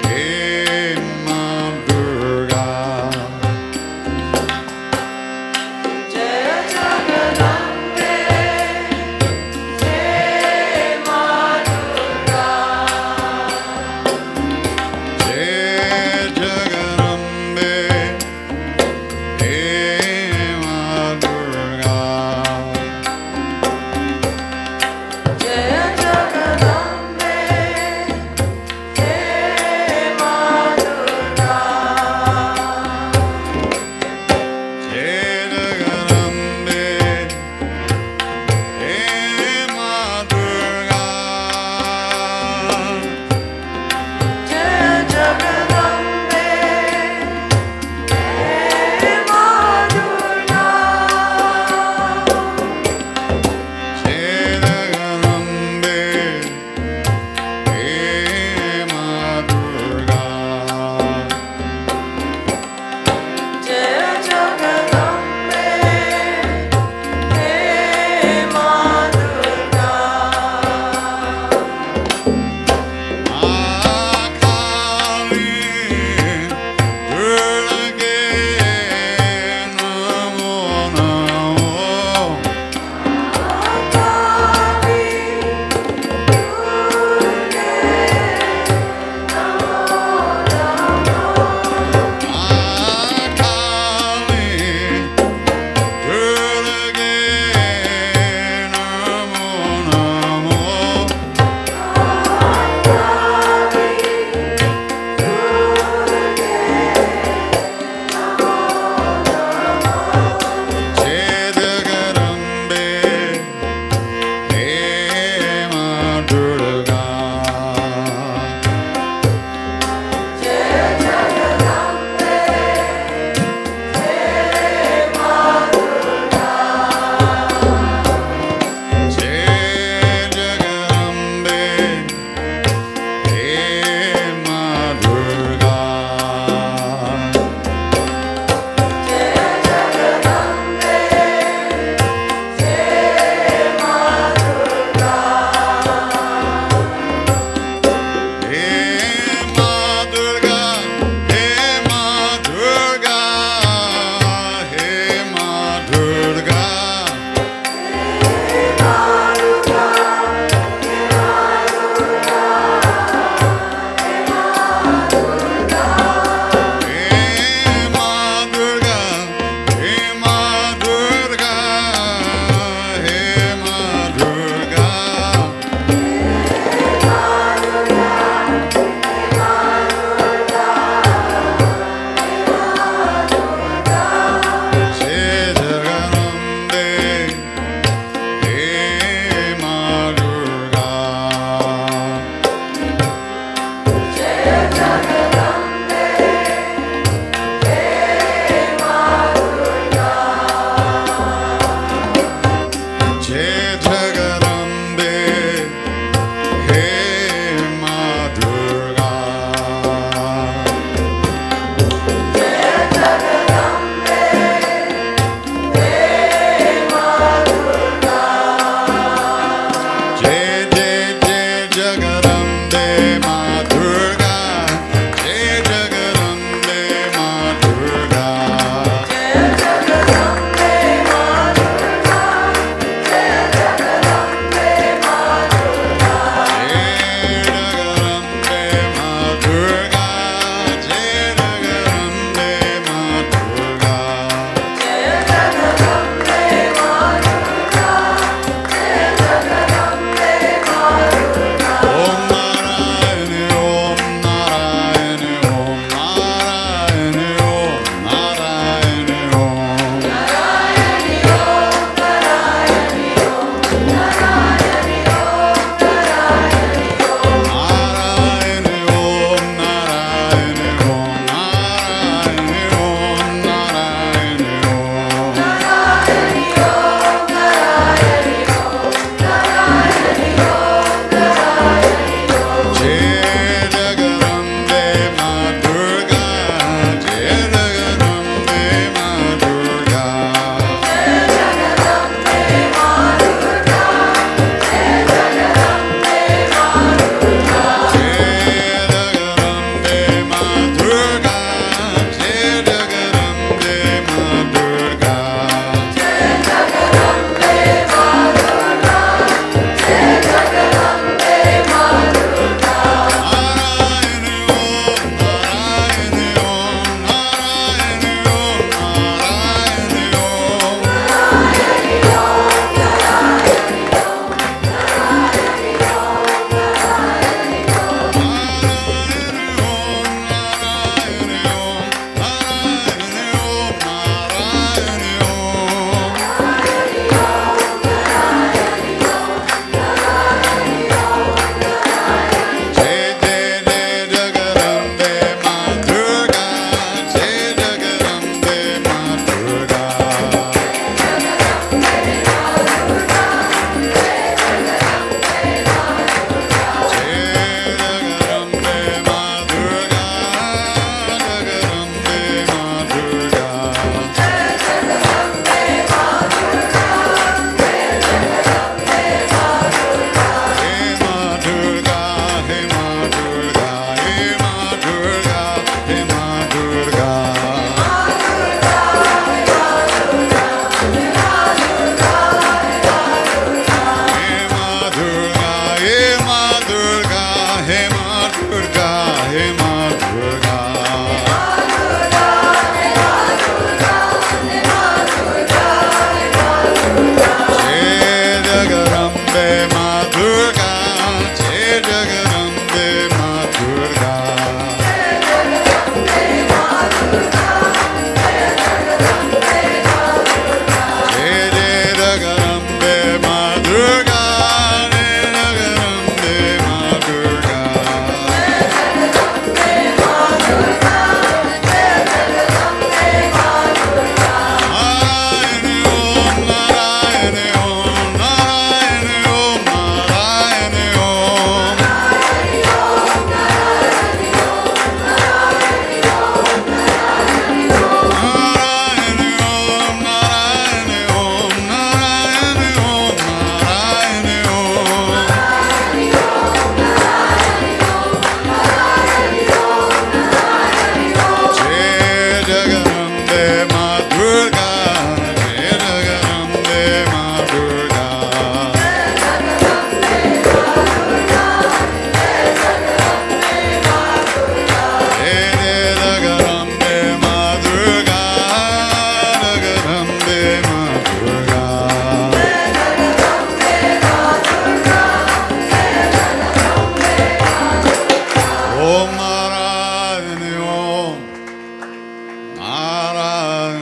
Hey Ma Durga.
Jaya Jagarambe, Jai Ma Durga.
Jaya Jagarambe, Hey Ma Durga.
Jaya Jagarambe,
Om Narayani Om Narayani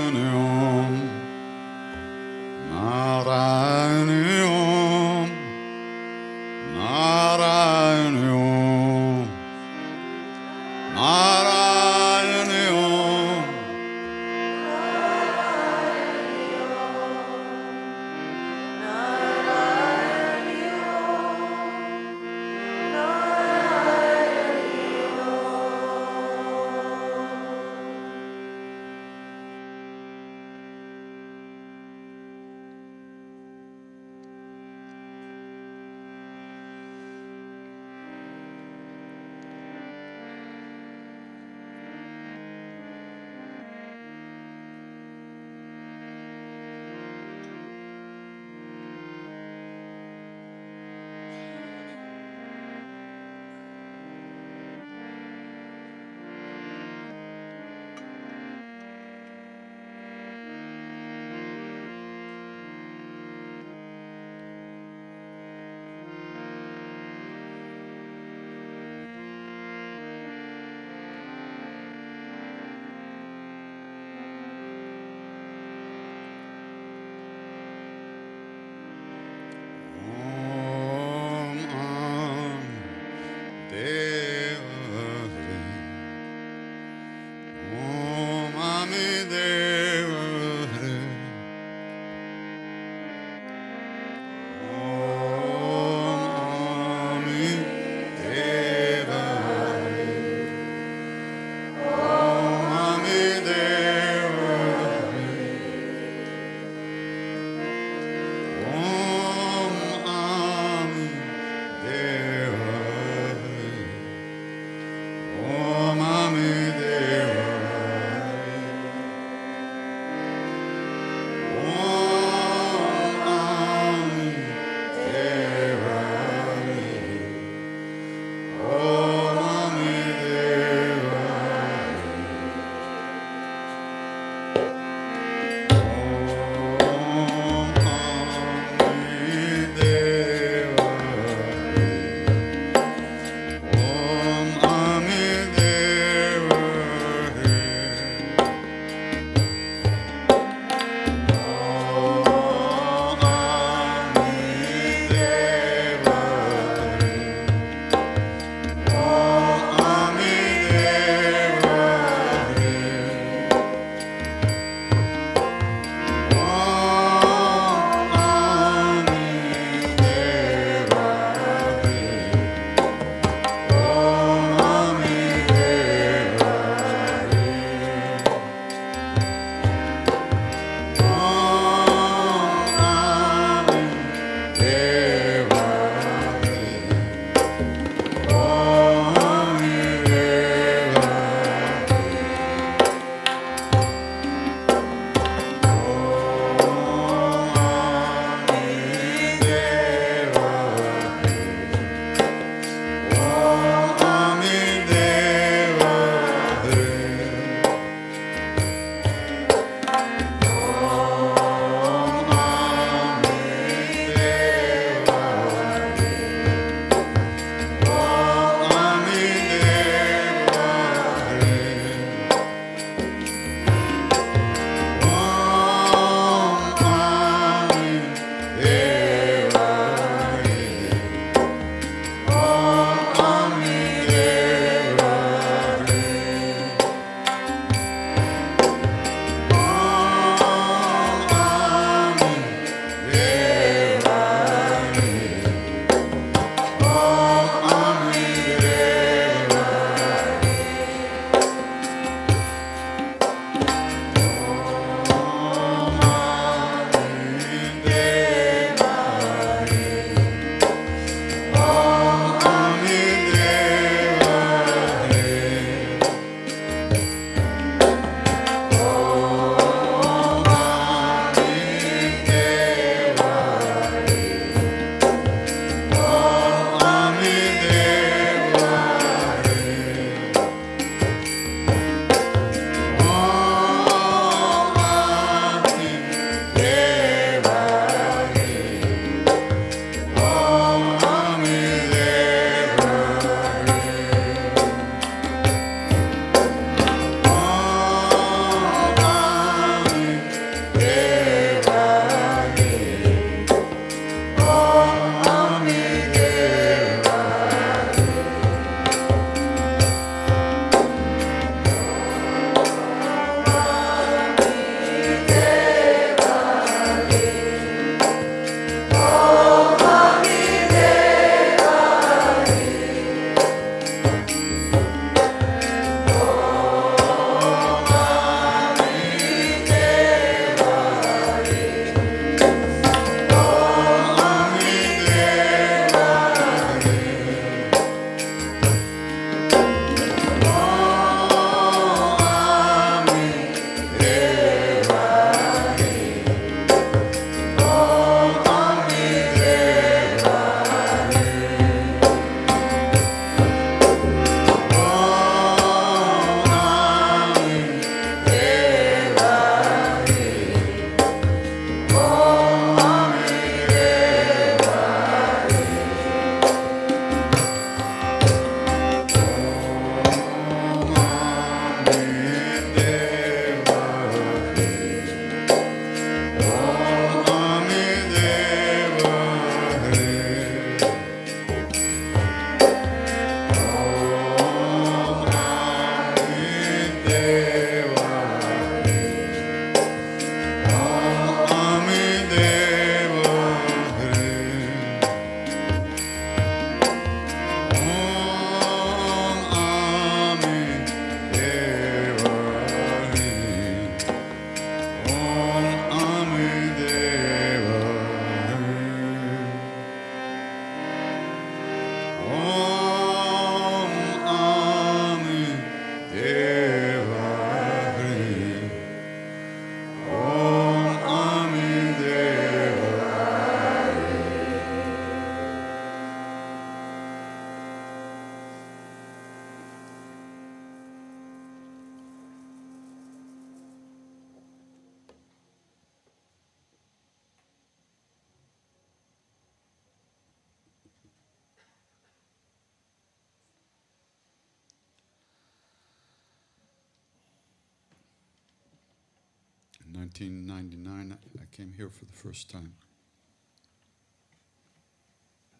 In 1999, I came here for the first time.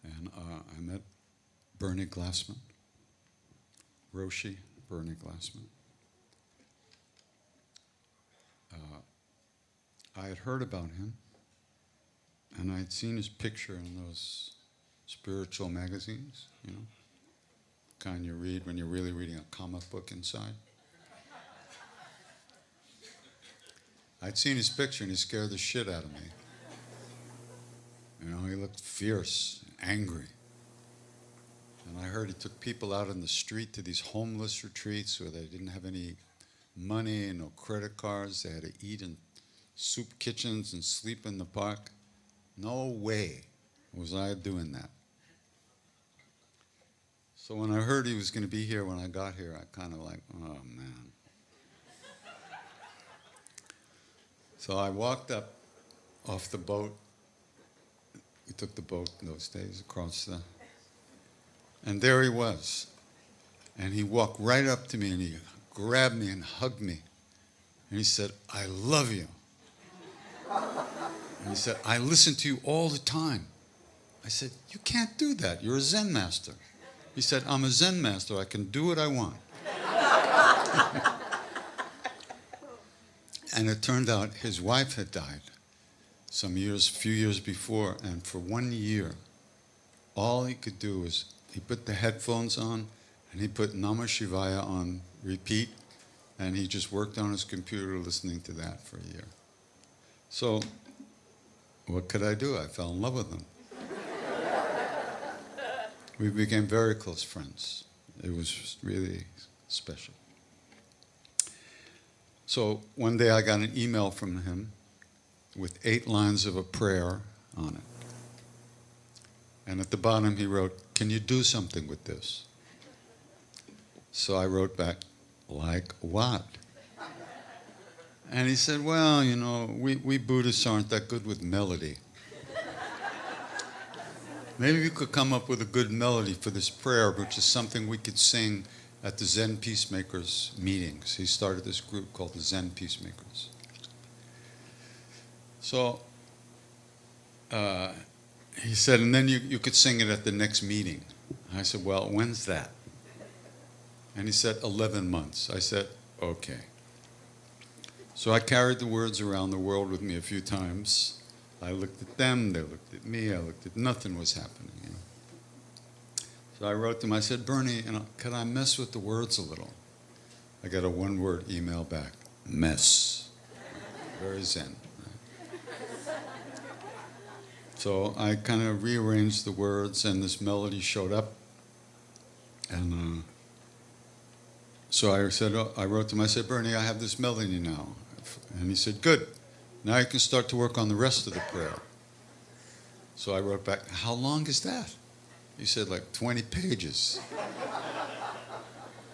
And I met Bernie Glassman, Roshi, Bernie Glassman. I had heard about him, and I had seen his picture in those spiritual magazines, you know, kind you read when you're really reading a comic book inside. I'd seen his picture, and he scared the shit out of me. You know, he looked fierce, angry. And I heard he took people out in the street to these homeless retreats where they didn't have any money, no credit cards. They had to eat in soup kitchens and sleep in the park. No way was I doing that. So when I heard he was going to be here when I got here, I kind of like, oh man. So I walked up off the boat. We took the boat in those days across the... And there he was. And he walked right up to me and he grabbed me and hugged me. And he said, I love you. And he said, I listen to you all the time. I said, you can't do that. You're a Zen master. He said, I'm a Zen master. I can do what I want. And it turned out his wife had died few years before, and for 1 year, all he could do was he put the headphones on and he put Namah Shivaya on repeat, and he just worked on his computer listening to that for a year. So what could I do? I fell in love with him. We became very close friends. It was really special. So one day I got an email from him with 8 lines of a prayer on it. And at the bottom he wrote, can you do something with this? So I wrote back, like what? And he said, well, you know, we Buddhists aren't that good with melody. Maybe you could come up with a good melody for this prayer, which is something we could sing at the Zen Peacemakers meetings. He started this group called the Zen Peacemakers. So he said, and then you could sing it at the next meeting. I said, well, when's that? And he said, 11 months. I said, okay. So I carried the words around the world with me a few times. I looked at them, they looked at me, I looked at nothing was happening. You know? So I wrote them, I said, Bernie, you know, can I mess with the words a little? I got a 1-word email back, mess. Very Zen. So I kind of rearranged the words and this melody showed up. And so I said, I wrote to him, I said, Bernie, I have this melody now. And he said, good. Now you can start to work on the rest of the prayer. So I wrote back, how long is that? He said, like 20 pages.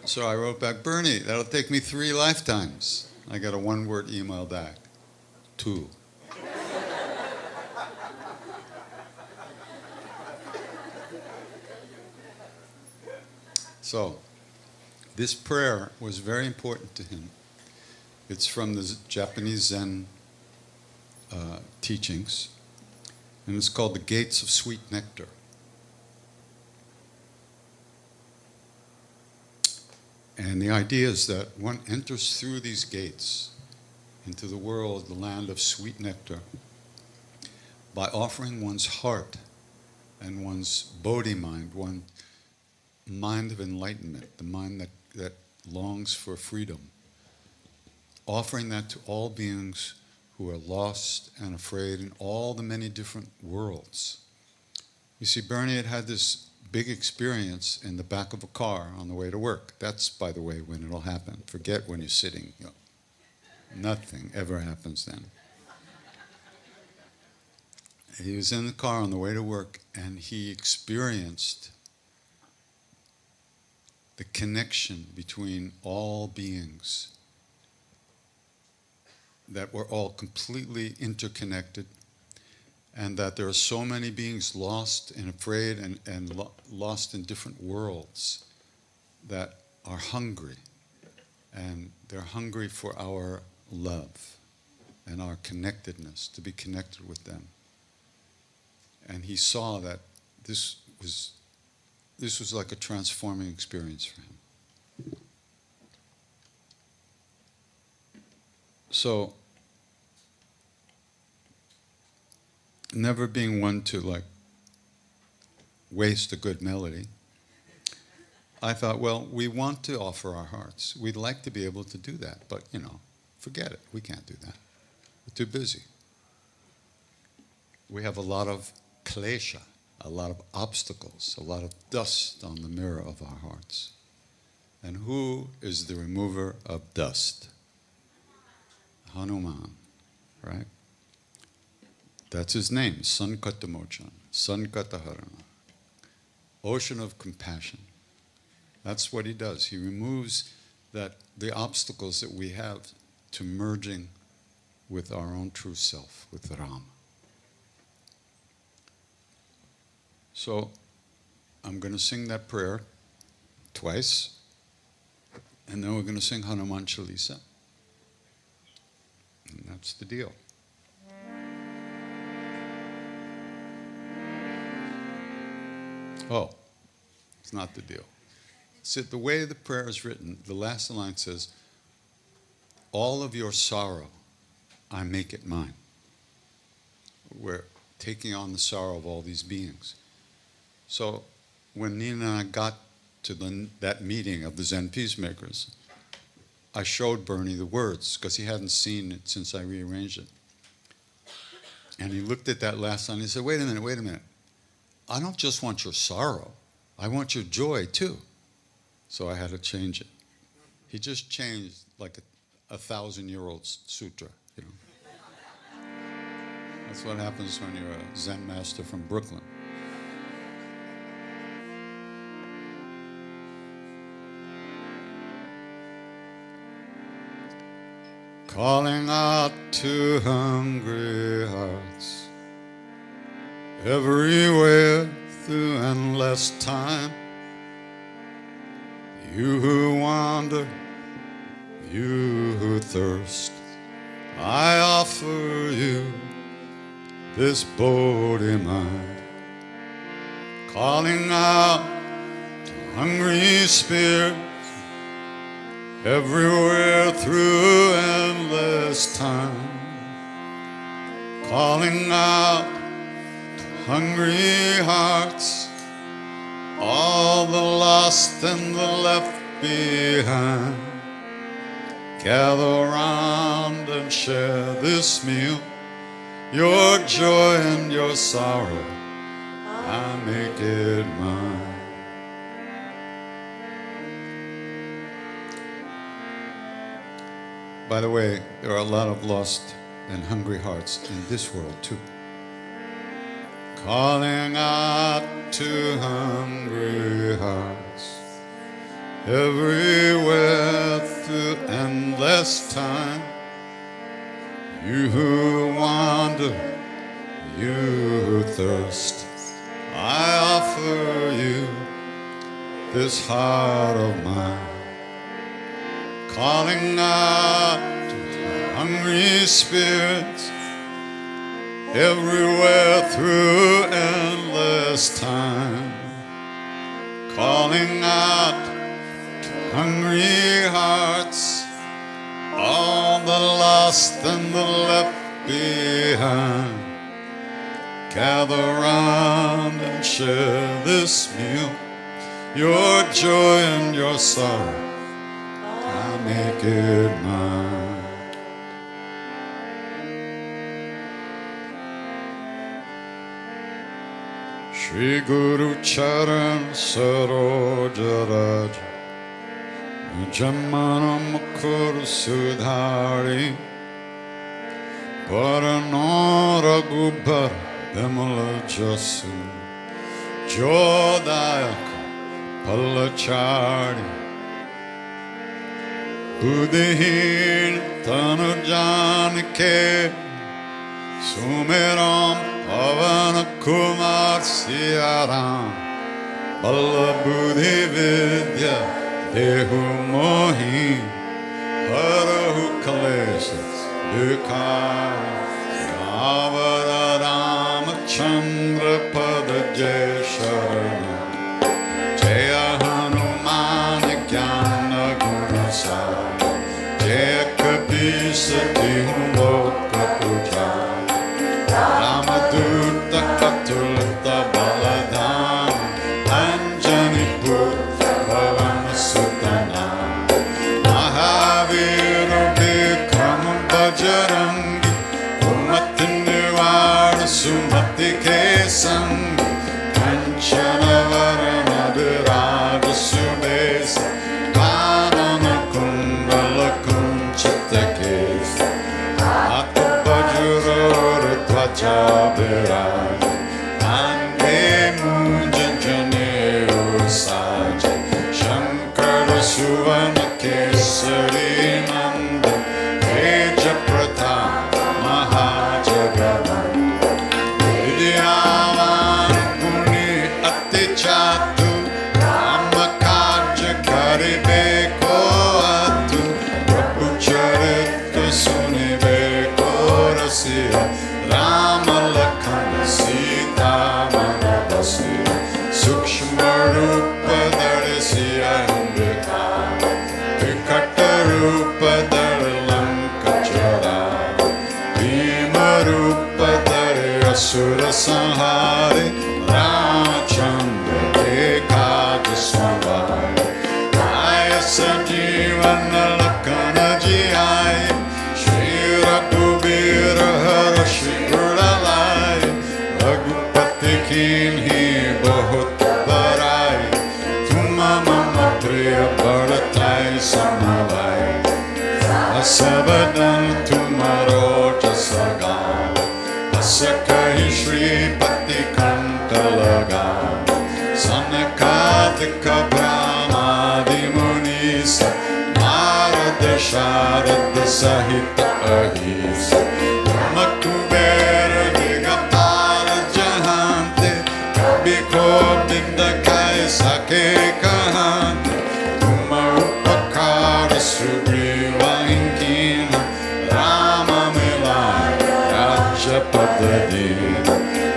So I wrote back, Bernie, that'll take me 3 lifetimes. I got a 1-word email back, 2. So this prayer was very important to him. It's from the Japanese Zen teachings, and it's called the Gates of Sweet Nectar. And the idea is that one enters through these gates into the world, the land of sweet nectar, by offering one's heart and one's bodhi mind, one mind of enlightenment, the mind that longs for freedom, offering that to all beings who are lost and afraid in all the many different worlds. You see, Bernie had this big experience in the back of a car on the way to work. That's, by the way, when it'll happen. Forget when you're sitting. You know, nothing ever happens then. He was in the car on the way to work, and he experienced the connection between all beings, that we're all completely interconnected, and that there are so many beings lost and afraid and lost in different worlds that are hungry, and they're hungry for our love. and our connectedness, to be connected with them. And he saw that this was like a transforming experience for him. So, never being one to like waste a good melody, I thought, well, we want to offer our hearts. We'd like to be able to do that, but forget it. We can't do that. We're too busy. We have a lot of klesha, a lot of obstacles, a lot of dust on the mirror of our hearts. And who is the remover of dust? Hanuman, right? That's his name, Sankata-mochan, Sankata-harana, ocean of compassion. That's what he does. He removes the obstacles that we have to merging with our own true self, with Ram. So I'm going to sing that prayer twice, and then we're going to sing Hanuman Chalisa. And that's the deal. Oh, it's not the deal. So the way the prayer is written, the last line says, all of your sorrow, I make it mine. We're taking on the sorrow of all these beings. So when Nina and I got to that meeting of the Zen peacemakers, I showed Bernie the words because he hadn't seen it since I rearranged it. And he looked at that last line and he said, wait a minute. I don't just want your sorrow. I want your joy too. So I had to change it. He just changed like a 1,000-year-old sutra. That's what happens when you're a Zen master from Brooklyn. Calling out to hungry hearts everywhere through endless time. You who wander, you who thirst, I offer you this bodhi mind. Calling out to hungry spirits everywhere through endless time. Calling out to hungry hearts, all the lost and the left behind. Gather round and share this meal, your joy and your sorrow, I make it mine. By the way, there are a lot of lost and hungry hearts in this world too. Calling out to hungry hearts everywhere through endless time. You who wander, you who thirst, I offer you this heart of mine. Calling out to hungry spirits everywhere through endless time. Calling out to hungry hearts, all the lost and the left behind. Gather round and share this meal, your joy and your sorrow, I make it mine. Shri Guru Charan Saroja Raja Jamana Mukur Sudhari Parano Raghubar Bimala Jasu Jodayaka Palachari Buddhihin Tanu Janike Sumeram Pavana Kumar Siyaram Balla Buddhi Vidya Dehu Mohi Harahu Kaleshas Vikara Savara Ramachandra Pada Jai Sharanam Jaya Hanuman Jnana Guna Sara Jaya Kabisati Loka Pujara Ramadutta Katulata Baladam Anjani Putra Bhavana Sutana Mahavira Vikram Bhajarangi Umati Nivara Sumati Kesangi Kanchana Varana Virada Subesa Karana Kundala Kunchita Kesa Ata Bhajura Tvacha Virada Ande Munjanjane Usaja Shankara Suvana Kesari Nanda Teja Pratap Mahajagavanda Vidyavan Muni Ati Chatu Ramakaja Karibe Koatu Prabhu Charita Sunibe Korasiya Rama Lakhana Sita Manavasiya Sukshma Rupa Dharisiya Ambika Vikata Rupa Dharalanka Chara Bhima Rupa Dhari Asura Sanhari Ramachandra Ekada Swavari Jaya Sajivana Lakhana Jiyaya Shri Raghubira Hara Shri Guralai Raghupati Kinhi Bahut Barai Tuma Mama Priya Bharatai Samalai Asavadan Tumaro Jasagan Asakahi Shri Pati Kantalaga Sanakadika Brahmadi Munisa Narada Sharada Sahita Ahisa Makubera Digapala Jahante Kabiko Bindakai Sake Kahante Tuma Upakara Sugriva Inkina Rama Milai Raja Padadina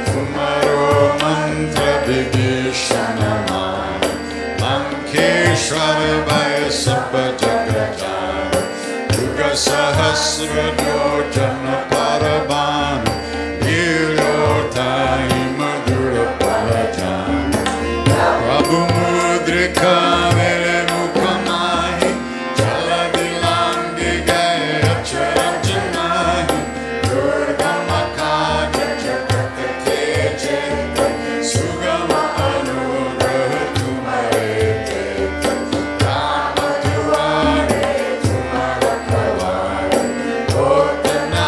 Tumaro Mantra Vibhishanamaya Lankeshwara Vaya Sabha Jagajana Yuga Sahasra Yojana Parabana Giryota Imadura Palajana Prabhu Mudrika Vele Mukamahi Jaladilangi Gaya Charanjanahi Durga Makaja Jagata Kejeta Sugama Anugraha Tumare Teta Rama Tuare Tumara Kavari Otana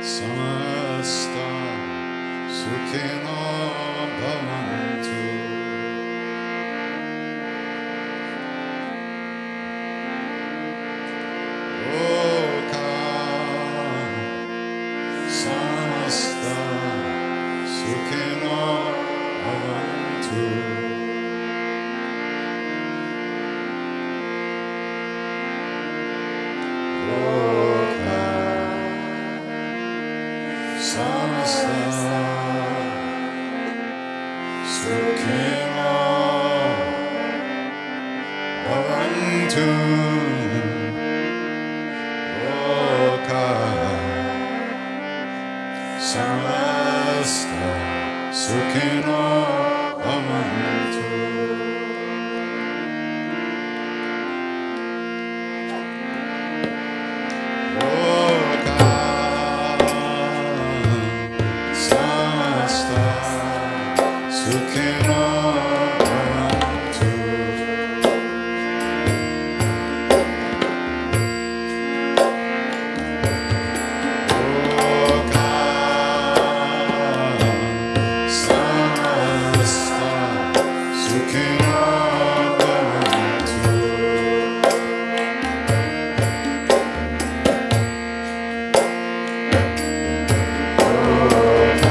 samasta sukhino bhavantu. Loka samasta sukhino bhavantu. Samasta sukhino bhavantu. Loka samasta sukhino bhavantu. Sukhino bhavantu. Loka samasta sukhino bhavantu. Loka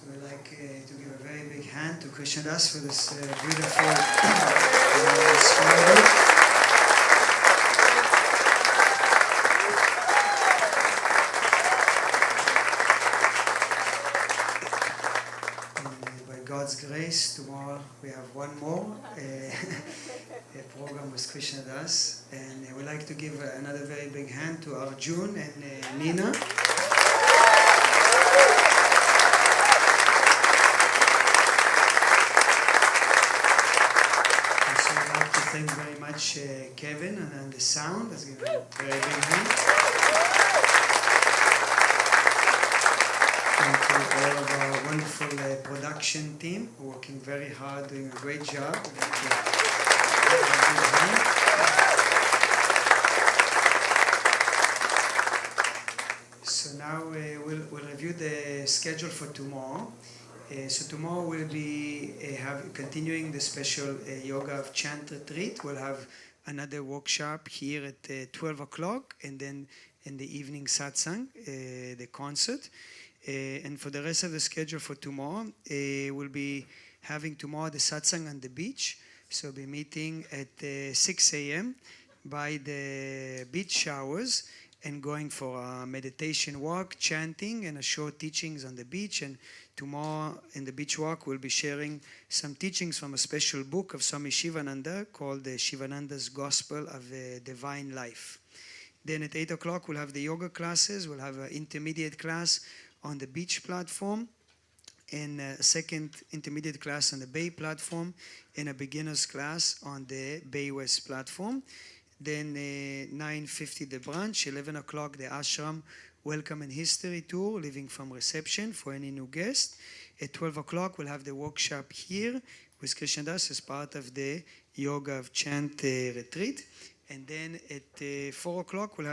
So we'd like to give a very big hand to Krishna Das for this beautiful story. By God's grace, tomorrow we have one more a program with Krishna Das, and we'd like to give another very big hand to Arjun and Nina. Thank you very much, Kevin, and the sound. Let's give a very big hand. Thank you all of our wonderful production team, working very hard, doing a great job. So now we'll review the schedule for tomorrow. So tomorrow we'll be continuing the special Yoga of Chant retreat. We'll have another workshop here at 12 o'clock, and then in the evening satsang, the concert. And for the rest of the schedule for tomorrow, we'll be having tomorrow the satsang on the beach. So we'll be meeting at 6 a.m. by the beach showers and going for a meditation walk, chanting, and a short teachings on the beach. And tomorrow in the beach walk, we'll be sharing some teachings from a special book of Swami Sivananda called Sivananda's Gospel of Divine Life. Then at 8 o'clock, we'll have the yoga classes. We'll have an intermediate class on the beach platform, and a second intermediate class on the Bay platform, and a beginner's class on the Bay West platform. Then 9:50 the brunch, 11 o'clock the Ashram Welcome and History Tour, living from reception for any new guest. At 12 o'clock we'll have the workshop here with Krishna Das as part of the Yoga of Chant retreat. And then at 4 o'clock we'll have